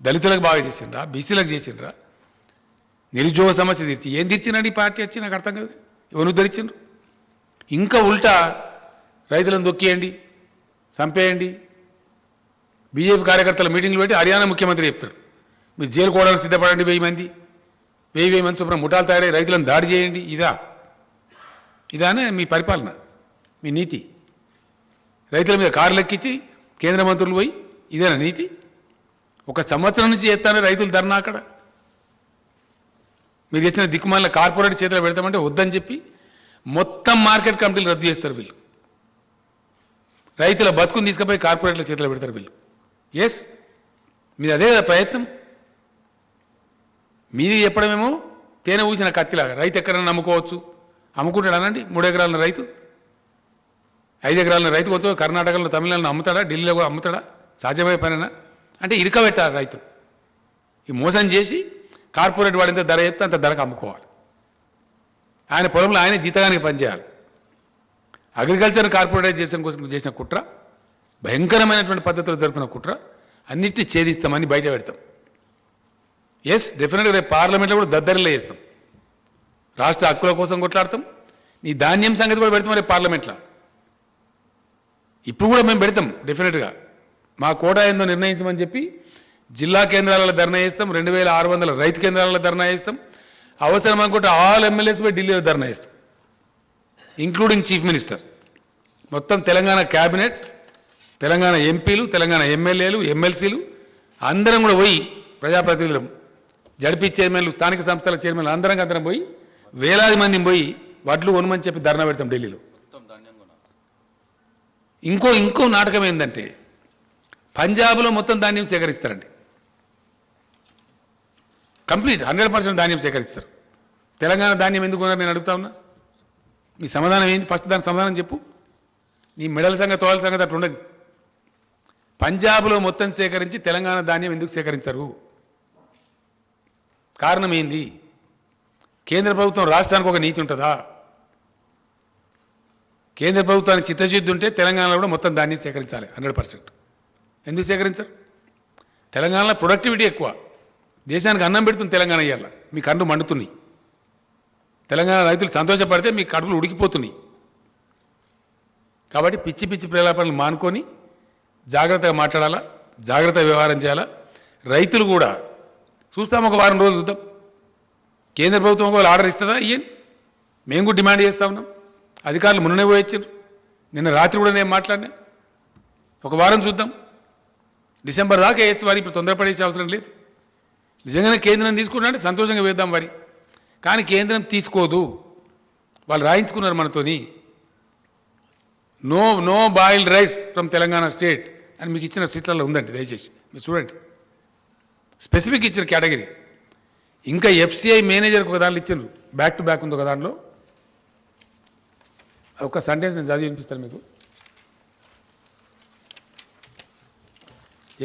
దళితులకు బాగా చేసిండ్రా, బీసీలకు చేసిండ్రా, నిరుద్యోగ సమస్య తీర్చి ఏం తీర్చినండి ఈ పార్టీ వచ్చి? నాకు అర్థం కాదు. ఎవరు ధరించిండ్రు? ఇంకా ఉల్టా రైతులను దొక్కియండి, చంపేయండి. బీజేపీ కార్యకర్తల మీటింగ్లు పెట్టి హర్యానా ముఖ్యమంత్రి చెప్తారు, మీరు జైలు కోవడానికి సిద్ధపడండి, 1000 మంది చొప్పున ముఠాలు తయారై రైతులను దాడి చేయండి. ఇదానే మీ పరిపాలన, మీ నీతి? రైతుల మీద కార్లు ఎక్కించి కేంద్ర మంత్రులు పోయి ఇదేనా నీతి? 1 సంవత్సరం నుంచి చేస్తానే రైతులు ధర్నా అక్కడ. మీరు తెచ్చిన దిక్కుమాల కార్పొరేట్ చేతిలో పెడతామంటే వద్దని చెప్పి మొత్తం మార్కెట్ కమిటీలు రద్దు చేస్తారు వీళ్ళు. రైతుల బతుకుని తీసుకుపోయి కార్పొరేట్ల చేతిలో పెడతారు వీళ్ళు. ఎస్, మీది అదే కదా ప్రయత్నం. మీది చెప్పడమేమో తేనె ఊసిన కత్తిలాగా రైతు ఎక్కడైనా నమ్ముకోవచ్చు. అమ్ముకుంటాడు అనండి. 3 ఎకరాల రైతు 5 ఎకరాల రైతు వచ్చి కర్ణాటకలో తమిళనాడులో అమ్ముతాడా, ఢిల్లీలో కూడా అమ్ముతాడా? సాధ్యమయ్యే పనేనా? అంటే ఇరకబెట్టాలి రైతు. ఈ మోసం చేసి కార్పొరేట్ వాడింత ధర చెప్తే అంత ధరకు అమ్ముకోవాలి. ఆయన పొలంలో ఆయన జీతగానికి పనిచేయాలి. అగ్రికల్చర్ కార్పొరేటైజేషన్ కోసం చేసిన కుట్ర, భయంకరమైనటువంటి పద్ధతిలో జరుగుతున్న కుట్ర, అన్నిటినీ ఛేదిస్తామని బయట పెడతాం. ఎస్, డెఫినెట్గా రేపు పార్లమెంట్లో కూడా దద్దరిలో చేస్తాం. రాష్ట్ర హక్కుల కోసం కొట్లాడతాం. ఈ ధాన్యం సంగతి కూడా పెడతాం రేపు పార్లమెంట్లో. ఇప్పుడు కూడా మేము పెడతాం డెఫినెట్గా. మా కోటా ఏందో నిర్ణయించమని చెప్పి జిల్లా కేంద్రాలలో ధర్నా చేస్తాం. 2600 రైతు కేంద్రాలలో ధర్నా చేస్తాం. అవసరం అనుకుంటే ఆల్ ఎమ్మెల్యేస్ పోయి ఢిల్లీలో ధర్నా చేస్తాం, ఇంక్లూడింగ్ చీఫ్ మినిస్టర్. మొత్తం తెలంగాణ క్యాబినెట్, తెలంగాణ ఎంపీలు, తెలంగాణ ఎమ్మెల్యేలు, ఎమ్మెల్సీలు అందరం కూడా పోయి, ప్రజాప్రతినిధులు, జడ్పీ చైర్మన్లు, స్థానిక సంస్థల చైర్మన్లు అందరం పోయి వేలాది మందిని పోయి వడ్లు కొనమని చెప్పి ధర్నా పెడతాం ఢిల్లీలో. ఇంకో నాటకం ఏంటంటే పంజాబ్లో మొత్తం ధాన్యం సేకరిస్తారండి. కంప్లీట్ 100% ధాన్యం సేకరిస్తారు. తెలంగాణ ధాన్యం ఎందుకు కొన్నారు నేను అడుగుతా ఉన్నా. నీ సమాధానం ఏంటి? ఫస్ట్ దానికి సమాధానం చెప్పు. నీ మెడల సంగతి, తోళల సంగతి అట్లా ఉండదు. పంజాబ్లో మొత్తం సేకరించి తెలంగాణ ధాన్యం ఎందుకు సేకరించరు? కారణం ఏంది? కేంద్ర ప్రభుత్వం రాష్ట్రానికి ఒక నీతి ఉంటుందా? కేంద్ర ప్రభుత్వానికి చిత్తశుద్ధి ఉంటే తెలంగాణలో కూడా మొత్తం ధాన్యం సేకరించాలి 100%. ఎందుకు సేకరించరు? తెలంగాణలో ప్రొడక్టివిటీ ఎక్కువ. దేశానికి అన్నం పెడుతుంది తెలంగాణ. ఇయ్యాల మీ కళ్ళు మండుతున్నాయి. తెలంగాణ రైతులు సంతోషపడితే మీ కడుపులు ఉడికిపోతున్నాయి. కాబట్టి పిచ్చి పిచ్చి ప్రేలాపనలు మానుకొని జాగ్రత్తగా మాట్లాడాలా, జాగ్రత్తగా వ్యవహారం చేయాలా. రైతులు కూడా చూస్తాం, ఒక వారం రోజులు చూద్దాం. కేంద్ర ప్రభుత్వం ఒకవేళ ఆర్డర్ ఇస్తుందా ఇయ్యని మేము కూడా డిమాండ్ చేస్తా ఉన్నాం. అధికారులు మొన్ననే పోయొచ్చారు. నిన్న రాత్రి కూడా నేను మాట్లాడినా. ఒక వారం చూద్దాం. డిసెంబర్ దాకా వేయచ్చు వారి. ఇప్పుడు తొందరపడేసే అవసరం లేదు. నిజంగానే కేంద్రం తీసుకుంటే సంతోషంగా వేద్దాం వారి. కానీ కేంద్రం తీసుకోదు. వాళ్ళు రాయించుకున్నారు మనతోని. No boiled rice from Telangana state అని మీకు ఇచ్చిన సీట్లలో ఉందండి. దయచేసి మీరు చూడండి. స్పెసిఫిక్ ఇచ్చిన కేటగిరీ. ఇంకా ఎఫ్సిఐ మేనేజర్కి ఒక దాంట్లో ఇచ్చారు. బ్యాక్ టు బ్యాక్ ఉంది ఒక దాంట్లో. ఒక సెంటెన్స్ నేను చదివి వినిపిస్తాను మీకు.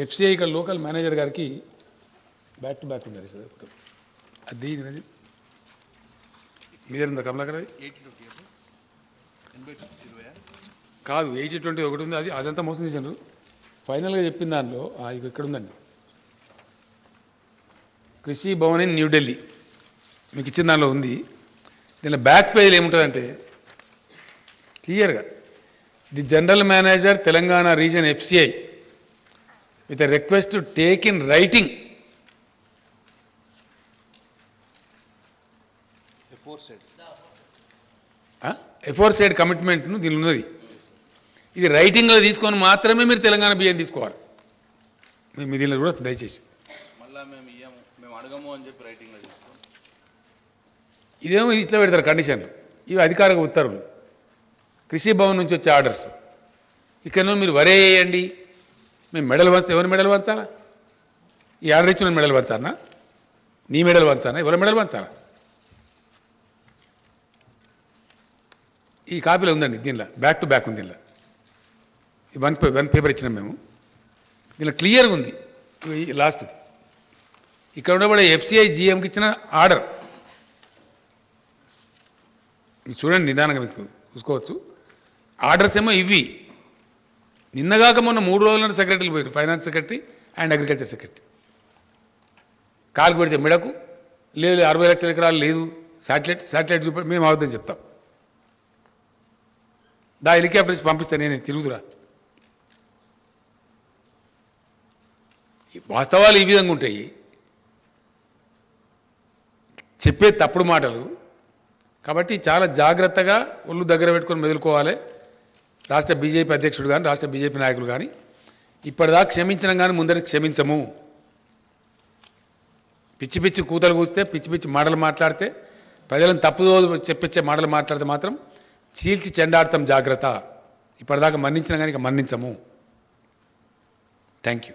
ఎఫ్సిఐ ఇక్కడ లోకల్ మేనేజర్ గారికి బ్యాక్ టు బ్యాక్ ఉంది. అది మీదేందా కమలాకర్? అది కాదు, 80-20 ఒకటి ఉంది. అదంతా మోసం చేశారు. ఫైనల్గా చెప్పిన దానిలో ఇక్కడ ఉందండి. కృషి భవన్ ఇన్ న్యూఢిల్లీ మీకు ఇచ్చిన దానిలో ఉంది. దీనిలో బ్యాక్ పేజీలో ఏముంటుందంటే క్లియర్గా the general manager Telangana region FCI with a request to take in writing aforesaid కమిట్మెంట్ను దీని ఉన్నది. ఇది రైటింగ్లో తీసుకొని మాత్రమే మీరు తెలంగాణ బియ్యం తీసుకోవాలి. మీ దీనిలో కూడా దయచేసి ఇదేమో ఇట్లా పెడతారు కండిషన్లు. ఇవి అధికారిక ఉత్తర్వులు, కృషి భవన్ నుంచి వచ్చే ఆర్డర్స్. ఇక్కడనో మీరు వరేయండి, మేము మెడల్ వంచా. ఎవరి మెడల్ వంచాలా? ఈ ఆర్డర్ ఇచ్చిన మెడల్ వంచానా? నీ మెడల్ వంచానా? ఎవరి మెడల్ వంచాలా? ఈ కాపీలో ఉందండి. దీనిలో బ్యాక్ టు బ్యాక్ ఉంది. దీనిలో వన్ పేపర్ ఇచ్చినాం మేము. దీనిలో క్లియర్గా ఉంది. లాస్ట్ది ఇక్కడ ఉండబడే ఎఫ్సిఐ జిఎంకి ఇచ్చిన ఆర్డర్ చూడండి. నిదానంగా మీకు చూసుకోవచ్చు. ఆర్డర్స్ ఏమో ఇవి. నిన్నగాక మొన్న 3 రోజుల సెక్రటరీలు పోయారు. Finance secretary and agriculture secretary. కాలు పెడితే మెడకు లేదు, 60 లక్షల ఎకరాలు లేదు, శాటిలైట్ చూపి మేము అవద్దని చెప్తాం. హెలికాప్టర్స్ పంపిస్తే నేను తిరుగుతురా. వాస్తవాలు ఈ విధంగా ఉంటాయి. చెప్పే తప్పుడు మాటలు. కాబట్టి చాలా జాగ్రత్తగా ఒళ్ళు దగ్గర పెట్టుకొని మెదులుకోవాలి. రాష్ట్ర బీజేపీ అధ్యక్షుడు కానీ, రాష్ట్ర బీజేపీ నాయకులు కానీ ఇప్పటిదాకా క్షమించడం కానీ ముందరికి క్షమించము. పిచ్చి పిచ్చి కూతలు కూస్తే పిచ్చి పిచ్చి మాటలు మాట్లాడితే ప్రజలను తప్పుదో చెప్పించే మాటలు మాట్లాడితే మాత్రం చీల్చి చెండాడతాం జాగ్రత్త. ఇప్పటిదాకా మన్నించినా కానీ ఇక మన్నించము. Thank you.